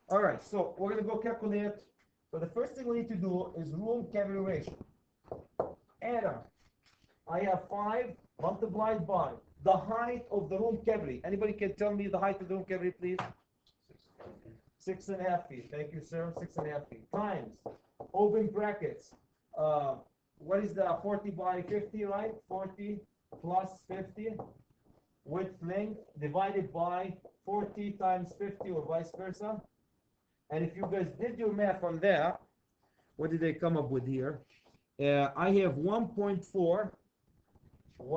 All right, so we're going to go calculate. So the first thing we need to do is room cavity ratio. Adam, I have 5 multiplied by the height of the room cavity. Anybody can tell me the height of the room cavity, please? 6.5 feet. Thank you, sir. 6.5 feet. Times, open brackets. What is the 40 by 50, right? 40 plus 50. Width length divided by 40 times 50, or vice versa. And if you guys did your math on that, what did they come up with here? I have 1.4, 1.46. What's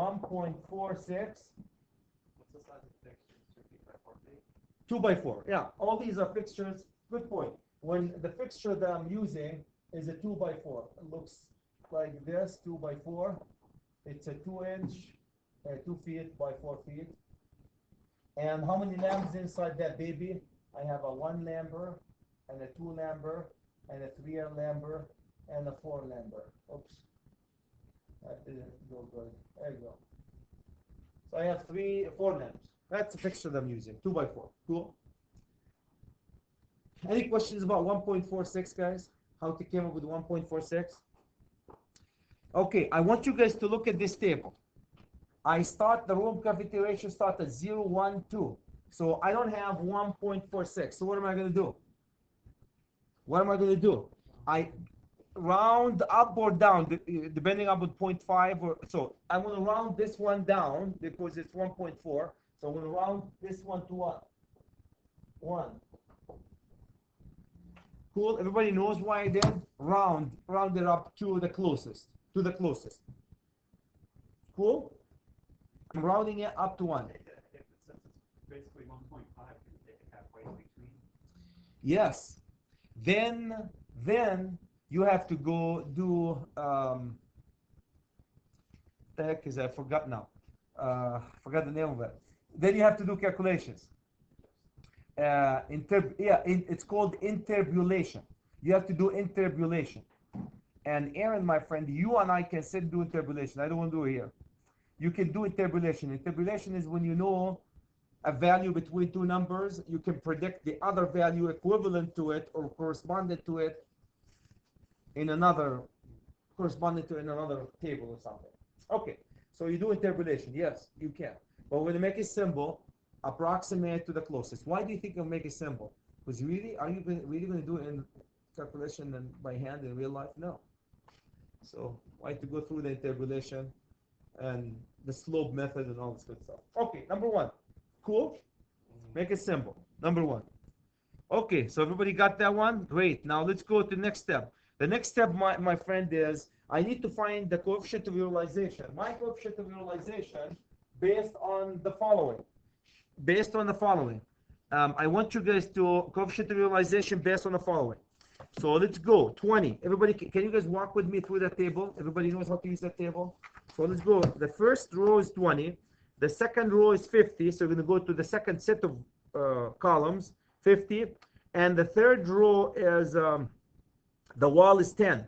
the size of the fixture? 2 by 4. Yeah, all these are fixtures. Good point. When the fixture that I'm using is a 2 by 4, it looks like this, 2 by 4. It's a 2-inch, 2 feet by 4 feet. And how many lamps inside that baby? I have a 1 lamper, and a 2 lamper, and a 3 lamper, and a 4 lamper. Oops, that didn't go good. There you go. So I have 4 lamps. That's the fixture that I'm using, 2 by 4. Cool. Any questions about 1.46, guys? How to come up with 1.46? Okay, I want you guys to look at this table. I start the room cavity ratio start at 0, 1, 2. So I don't have 1.46. So what am I going to do? What am I going to do? I round up or down, depending on 0.5 or so. I'm going to round this one down because it's 1.4. So I'm going to round this one to what? 1. Cool. Everybody knows why I did? Round it up to the closest. To the closest. Cool. I'm rounding it up to 1. If it's basically 1.5, can you take it halfway in between? Yes. Then you have to go do the heck is I forgot now. Forgot the name of it. Then you have to do calculations. It's called interpolation. You have to do interpolation. And Aaron, my friend, you and I can sit and do interpolation. I don't want to do it here. You can do interpolation. Interpolation is when you know a value between two numbers, you can predict the other value equivalent to it or correspondent to it in another table or something. Okay, So you do interpolation. Yes, you can. But we're going to make a symbol approximate to the closest. Why do you think you'll make a symbol? Because really, are you really going to do it in calculation and by hand in real life? No. So why to go through the interpolation and the slope method and all this good stuff? Okay, number one. Cool. Make a symbol. Number one. Okay, so everybody got that one? Great. Now let's go to the next step. The next step, my friend, is I need to find the coefficient of utilization. My coefficient of utilization based on the following. Based on the following. I want you guys to coefficient of utilization based on the following. So let's go. 20. Everybody, can you guys walk with me through that table? Everybody knows how to use that table? So let's go. The first row is 20. The second row is 50. So we're going to go to the second set of columns, 50. And the third row is, the wall is 10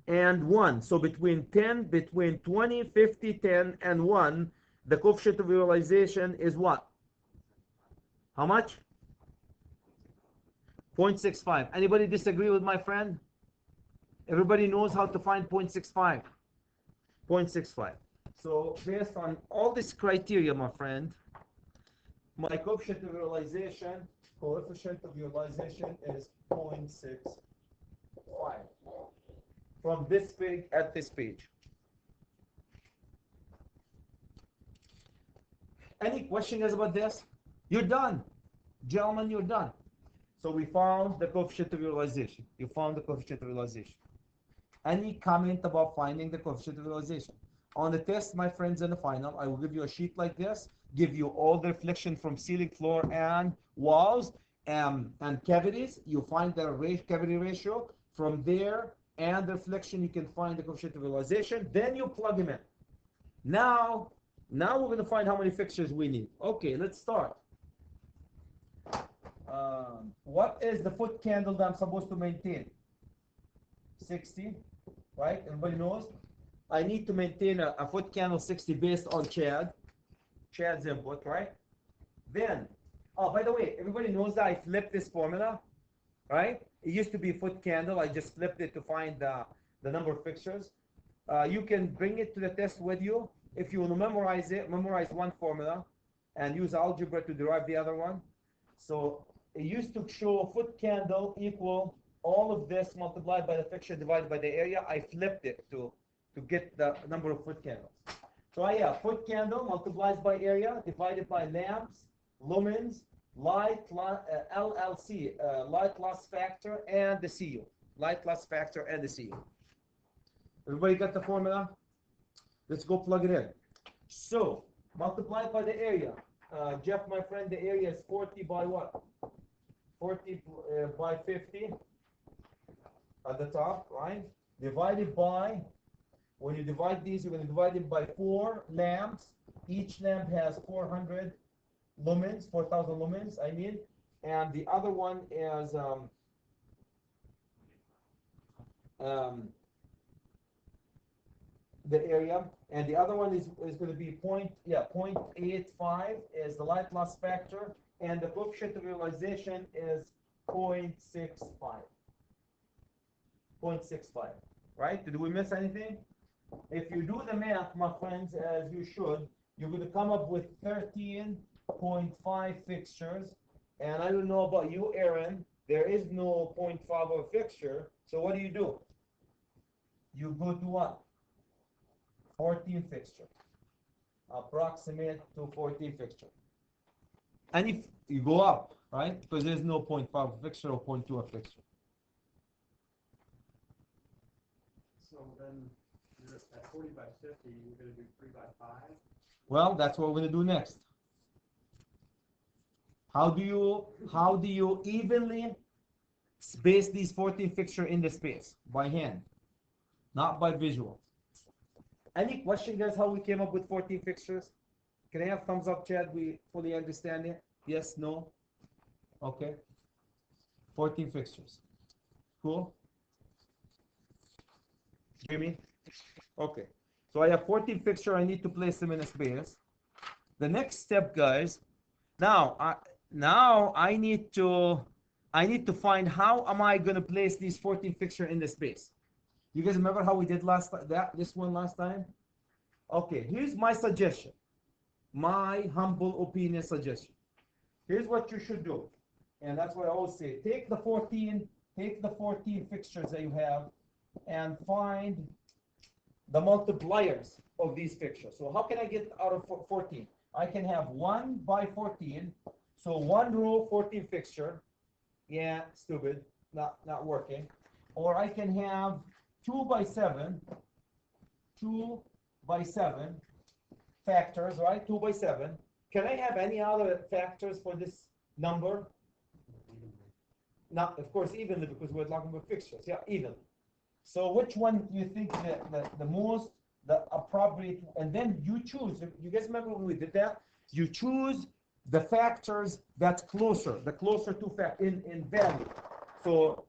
and 1. So between 20, 50, 10, and 1, the coefficient of utilization is what? How much? 0.65. Anybody disagree with my friend? Everybody knows how to find 0.65. 0.65. So based on all this criteria, my friend, my coefficient of utilization is 0.65 from this page at this page. Any questions about this? You're done. Gentlemen, you're done. So we found the coefficient of utilization. You found the coefficient of utilization. Any comment about finding the coefficient of utilization? On the test, my friends, in the final, I will give you a sheet like this, give you all the reflection from ceiling, floor, and walls, and cavities. You find the cavity ratio. From there, and the reflection, you can find the coefficient of utilization. Then you plug them in. Now we're going to find how many fixtures we need. Okay, let's start. What is the foot candle that I'm supposed to maintain? 60, right? Everybody knows. I need to maintain a foot candle 60 based on Chad's input, right? Then, oh, by the way, everybody knows that I flipped this formula, right? It used to be a foot candle. I just flipped it to find the number of fixtures. You can bring it to the test with you. If you want to memorize it, memorize one formula and use algebra to derive the other one. So it used to show a foot candle equal all of this multiplied by the fixture divided by the area. I flipped it to get the number of foot candles. So I have foot candle multiplies by area divided by lamps, lumens, LLC, light loss factor, and the CU. Light loss factor and the CU. Everybody got the formula? Let's go plug it in. So, multiplied by the area. Jeff, my friend, the area is 40 by what? 40 by 50 at the top, right? Divided by, when you divide these, you're going to divide it by 4 lamps. Each lamp has 400 lumens, 4,000 lumens, I mean. And the other one is the area, and the other one is going to be 0.85 is the light loss factor, and the coefficient of utilization is 0.65. 0.65, right? Did we miss anything? If you do the math, my friends, as you should, you're going to come up with 13.5 fixtures, and I don't know about you, Aaron, there is no 0.5 of a fixture, so what do? You go to what? 14 fixture. Approximate to 14 fixture. And if you go up, right? Because there's no 0.5 fixture or 0.2 fixture. So then you're at 40 by 50, you're going to do 3 by 5? Well, that's what we're going to do next. How do you evenly space these 14 fixture in the space? By hand, not by visual. Any question, guys, how we came up with 14 fixtures? Can I have thumbs up, Chad? We fully understand it? Yes, no? Okay. 14 fixtures. Cool? Hear me? Okay. So I have 14 fixture. I need to place them in a space. The next step, guys, now I need to find how am I going to place these 14 fixture in the space. You guys remember how we did last time? Okay, here's my suggestion. My humble opinion suggestion. Here's what you should do. And that's what I always say. Take the 14 fixtures that you have and find the multipliers of these fixtures. So how can I get out of 14? I can have 1 by 14. So one row, 14 fixture. Yeah, stupid, not working. Or I can have 2 by 7 factors, right? 2 by 7. Can I have any other factors for this number? Not, of course, evenly, because we're talking about fixtures. Yeah, evenly. So which one do you think the most, the appropriate, and then you choose, you guys remember when we did that? You choose the factors that's closer, the closer to in value. So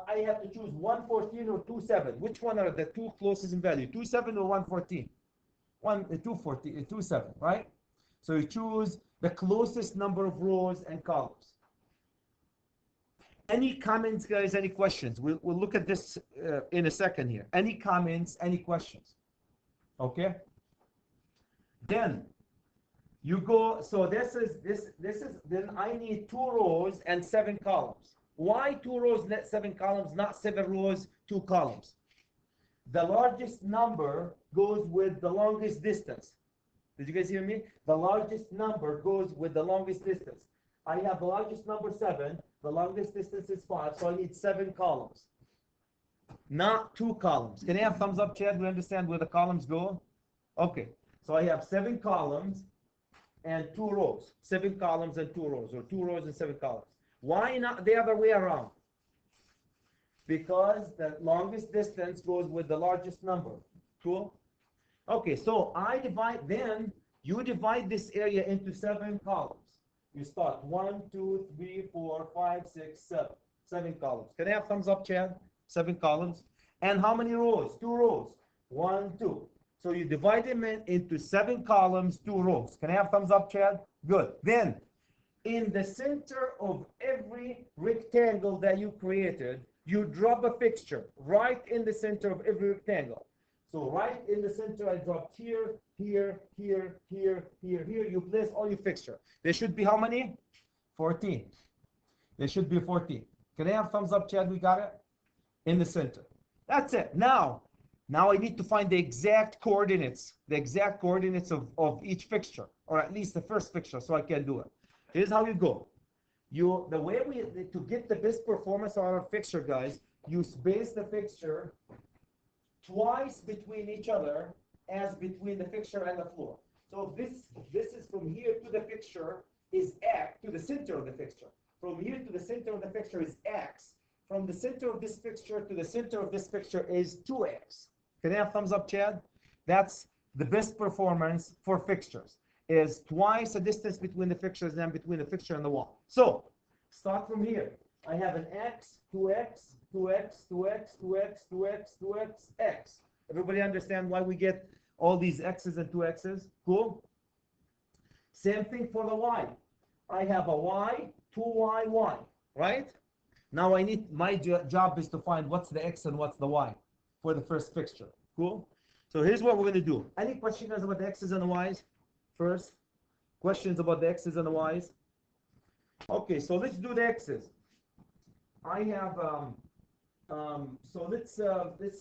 I have to choose 114 or 27. Which one are the two closest in value? 27 or 114? 240, 27, right? So you choose the closest number of rows and columns. Any comments, guys? Any questions? We'll look at this in a second here. Any comments? Any questions? Okay. Then you go. So this is. Then I need 2 rows and 7 columns. Why 2 rows, 7 columns, not 7 rows, 2 columns? The largest number goes with the longest distance. Did you guys hear me? The largest number goes with the longest distance. I have the largest number 7. The longest distance is 5, so I need 7 columns, not 2 columns. Can I have thumbs up, Chad? We understand where the columns go? Okay, so I have 7 columns and 2 rows. 7 columns and 2 rows, or 2 rows and 7 columns. Why not the other way around? Because the longest distance goes with the largest number. Cool? Okay, so you divide this area into 7 columns. You start 1, 2, 3, 4, 5, 6, 7. 7 columns. Can I have thumbs up, Chad? 7 columns. And how many rows? 2 rows. 1, 2. So you divide them into 7 columns, 2 rows. Can I have thumbs up, Chad? Good. Then, in the center of every rectangle that you created, you drop a fixture right in the center of every rectangle. So right in the center, I dropped here, here, here, here, here, here. You place all your fixture. There should be how many? 14. There should be 14. Can I have thumbs up, Chad? We got it? In the center. That's it. Now I need to find the exact coordinates of each fixture, or at least the first fixture, so I can do it. Here's how you go. The way to get the best performance on our fixture, guys, you space the fixture twice between each other as between the fixture and the floor. So this is from here to the fixture is X, to the center of the fixture. From here to the center of the fixture is X. From the center of this fixture to the center of this fixture is 2X. Can I have thumbs up, Chad? That's the best performance for fixtures, is twice the distance between the fixtures and between the fixture and the wall. So start from here. I have an X, 2X, 2X, 2X, 2X, 2X, 2X, X. Everybody understand why we get all these X's and 2X's? Cool? Same thing for the Y. I have a Y, 2Y, Y, right? Now I need, my job is to find what's the X and what's the Y for the first fixture. Cool? So here's what we're going to do. Any questions guys about the X's and the Y's first? Questions about the X's and the Y's? Okay, so let's do the X's. I have, so let's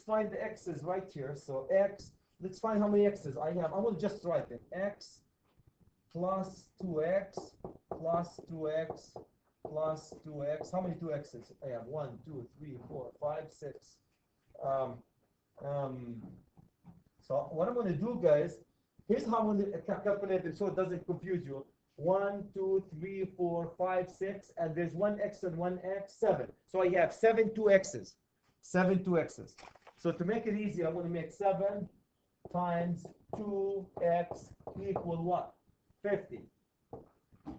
find the X's right here. So X, let's find how many X's I have. I will just write it. X plus 2X plus 2X plus 2X. How many 2X's? I have 1, 2, 3, 4, 5, 6. So what I'm going to do, guys, here's how I'm going to calculate it so it doesn't confuse you. 1, 2, 3, 4, 5, 6, and there's 1X and 1X, 7. So I have 7 2X's. 7 2X's. So to make it easy, I'm going to make 7 times 2X equal what? 50.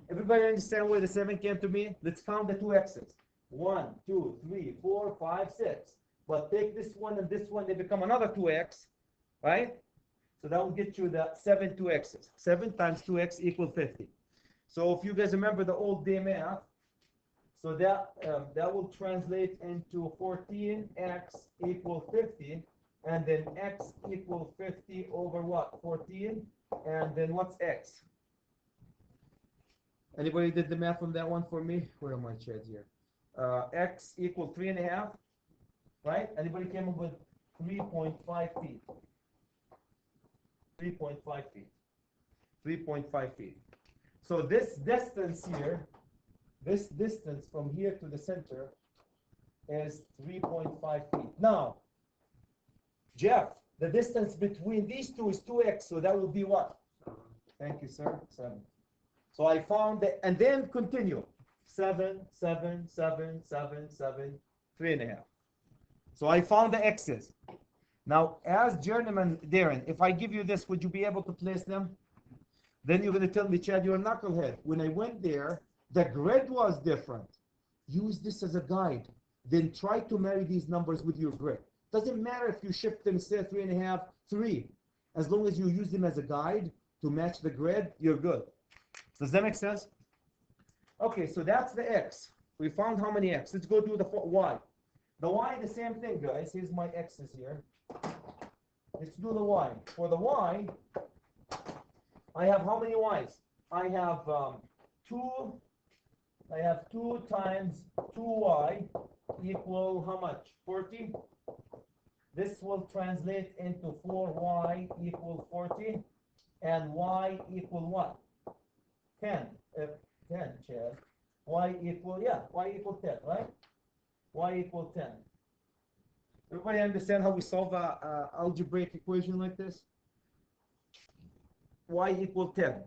Everybody understand where the 7 came to me? Let's count the 2X's. 1, 2, 3, 4, 5, 6. But take this one and this one, they become another 2X, right? So that will get you the 7 2X's. 7 times 2X equal 50. So if you guys remember the old day math, so that will translate into 14X equal 50. and then x equal 50 over what? 14, and then what's x? Anybody did the math on that one for me? Where are my chairs here? X equal 3.5, right? Anybody came up with 3.5 feet? 3.5 feet. 3.5 feet. So this distance here, this distance from here to the center is 3.5 feet. Now, Jeff, the distance between these two is 2x, so that will be what? Thank you, sir. 7. So I found that, and then continue. 7, 7, 7, 7, 7, 3.5. So I found the x's. Now, as journeyman Darren, if I give you this, would you be able to place them? Then you're going to tell me, Chad, you're a knucklehead. When I went there, the grid was different. Use this as a guide. Then try to marry these numbers with your grid. Doesn't matter if you shift them, say 3.5, 3. As long as you use them as a guide to match the grid, you're good. Does that make sense? Okay, so that's the x. We found how many x. Let's go do the y. The y, the same thing, guys. Here's my x's here. Let's do the y. For the y, I have how many y's? I have 2. I have 2 times 2y equal how much? 40. This will translate into 4y equal 40, and y equal what? 10. 10, Chad. Y equal, yeah, y equal 10, right? Y equal 10. Everybody understand how we solve a algebraic equation like this? Y equal 10.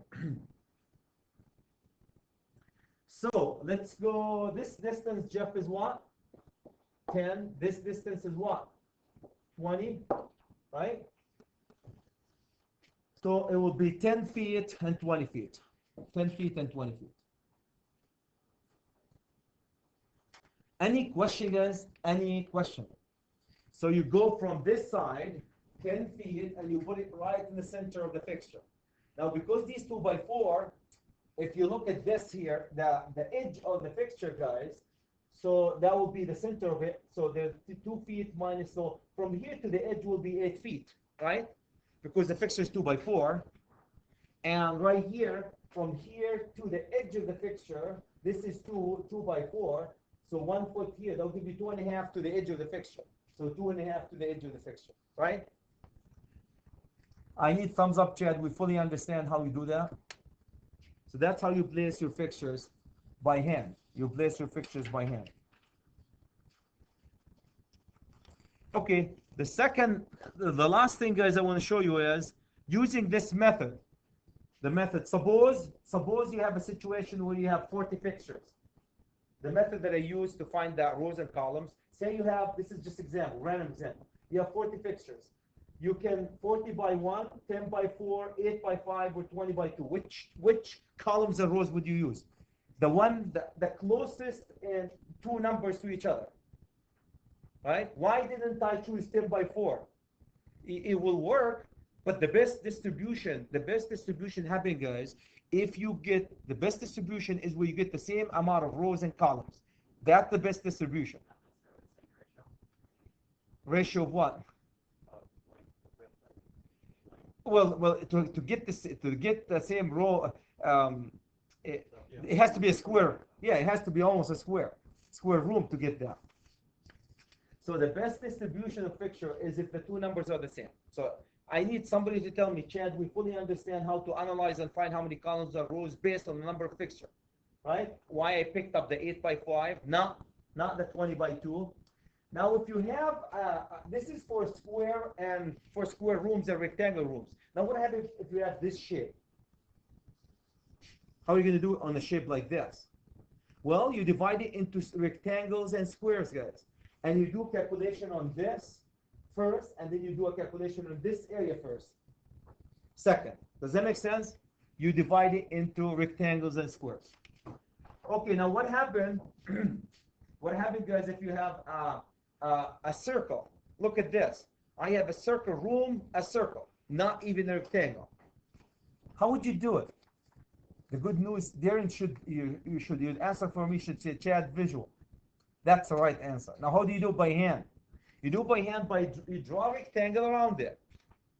So let's go, this distance, Jeff, is what? 10. This distance is what? 20, right? So it will be 10 feet and 20 feet. 10 feet and 20 feet. Any question, guys? Any question? So you go from this side, 10 feet, and you put it right in the center of the fixture. Now, because these 2x4, if you look at this here, the edge of the fixture, guys, so that will be the center of it. So the 2 feet minus, so from here to the edge will be 8 feet, right? Because the fixture is 2x4. And right here, from here to the edge of the fixture, this is 2x4. So 1 foot here, that'll give you 2.5 to the edge of the fixture. So 2.5 to the edge of the fixture, right? I need thumbs up, Chad. We fully understand how you do that. So that's how you place your fixtures by hand. You place your fixtures by hand. Okay, the last thing, guys, I want to show you is using this method. The method, suppose you have a situation where you have 40 fixtures. The method that I use to find the rows and columns, say you have, this is just example, random example. You have 40 fixtures. You can 40 by 1, 10 by 4, 8 by 5, or 20 by 2. Which columns and rows would you use? The one, the closest and 2 numbers to each other. Right? Why didn't I choose 10 by 4? It will work, but the best distribution happening, guys, if you get the best distribution is where you get the same amount of rows and columns. That's the best distribution. Ratio of what? Well, to get the same row, it has to be a square. Yeah, it has to be almost a square room to get that. So the best distribution of fixture is if the 2 numbers are the same. So I need somebody to tell me, Chad, we fully understand how to analyze and find how many columns or rows based on the number of fixture, right? Why I picked up the 8 by 5, not the 20 by 2. Now, if you have, this is for square rooms and rectangle rooms. Now, what happens if you have this shape? How are you going to do it on a shape like this? Well, you divide it into rectangles and squares, guys. And you do calculation on this first, and then you do a calculation on this area first. Second. Does that make sense? You divide it into rectangles and squares. Okay, now what happened? What happened, guys, if you have a circle? Look at this. I have a circle room, a circle, not even a rectangle. How would you do it? The good news, Darren, your answer for me should say Chad visual. That's the right answer. Now, how do you do it by hand? You do by hand by you draw a rectangle around it.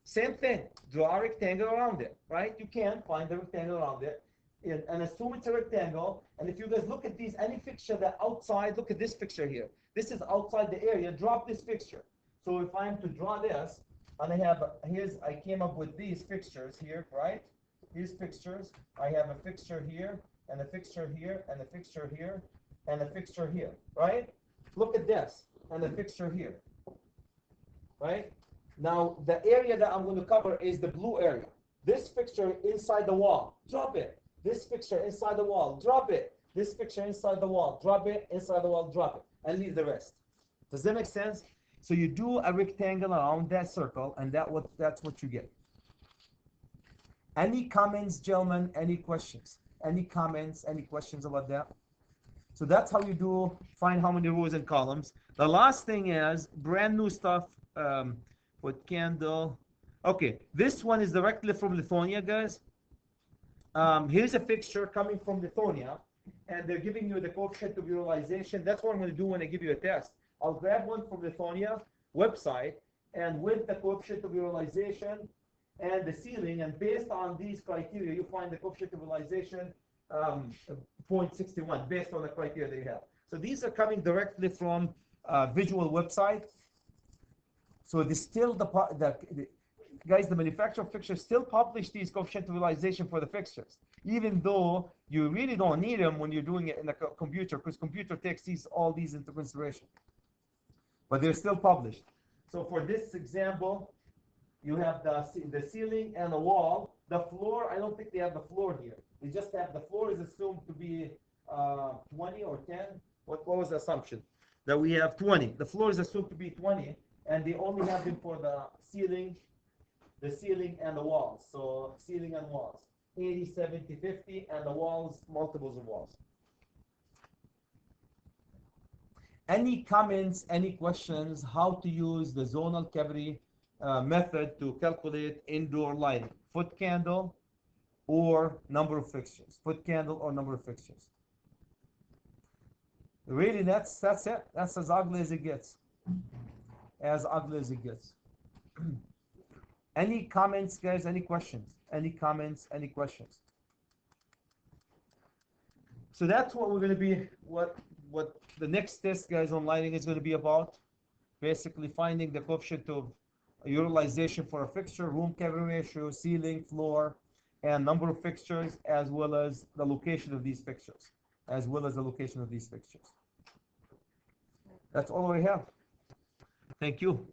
Same thing. Draw a rectangle around it, right? You can find the rectangle around it and assume it's a rectangle. And if you guys look at these, any fixture that outside, look at this fixture here. This is outside the area. Drop this fixture. So if I'm to draw this, and I came up with these fixtures here, right? These fixtures. I have a fixture here, and a fixture here, and a fixture here, and a fixture here, right? Look at this, and a fixture here, right? Now, the area that I'm going to cover is the blue area. This fixture inside the wall, drop it. This fixture inside the wall, drop it. This fixture inside the wall, drop it. Inside the wall, drop it. And leave the rest. Does that make sense? So you do a rectangle around that circle, and that's what you get. Any comments, gentlemen? Any questions? Any comments? Any questions about that? So that's how you do find how many rows and columns. The last thing is brand new stuff with candle. Okay, this one is directly from Lithuania, guys. Here's a fixture coming from Lithuania, and they're giving you the coefficient of utilization. That's what I'm going to do when I give you a test. I'll grab one from Lithuania website, and with the coefficient of utilization and the ceiling, and based on these criteria, you find the coefficient of utilization 0.61 based on the criteria they have. So these are coming directly from visual website. So it's still the guys, the manufacturer of fixtures still publish these coefficient of utilization for the fixtures, even though you really don't need them when you're doing it in a computer, because computer takes all these into consideration. But they're still published. So for this example, you have the ceiling and the wall. The floor, I don't think they have the floor here. They just have the floor is assumed to be 20 or 10. What was the assumption? That we have 20. The floor is assumed to be 20, and they only have them for the ceiling and the walls. So ceiling and walls, 80, 70, 50, and the walls, multiples of walls. Any comments, any questions, how to use the zonal cavity method to calculate indoor lighting? Foot candle or number of fixtures? Foot candle or number of fixtures? Really, that's it. That's as ugly as it gets. As ugly as it gets. Any comments, guys? Any questions? Any comments? Any questions? So that's what we're going to be, what the next test, guys, on lighting is going to be about. Basically finding the coefficient of utilization for a fixture, room cavity ratio, ceiling, floor, and number of fixtures, as well as the location of these fixtures. That's all we have. Thank you.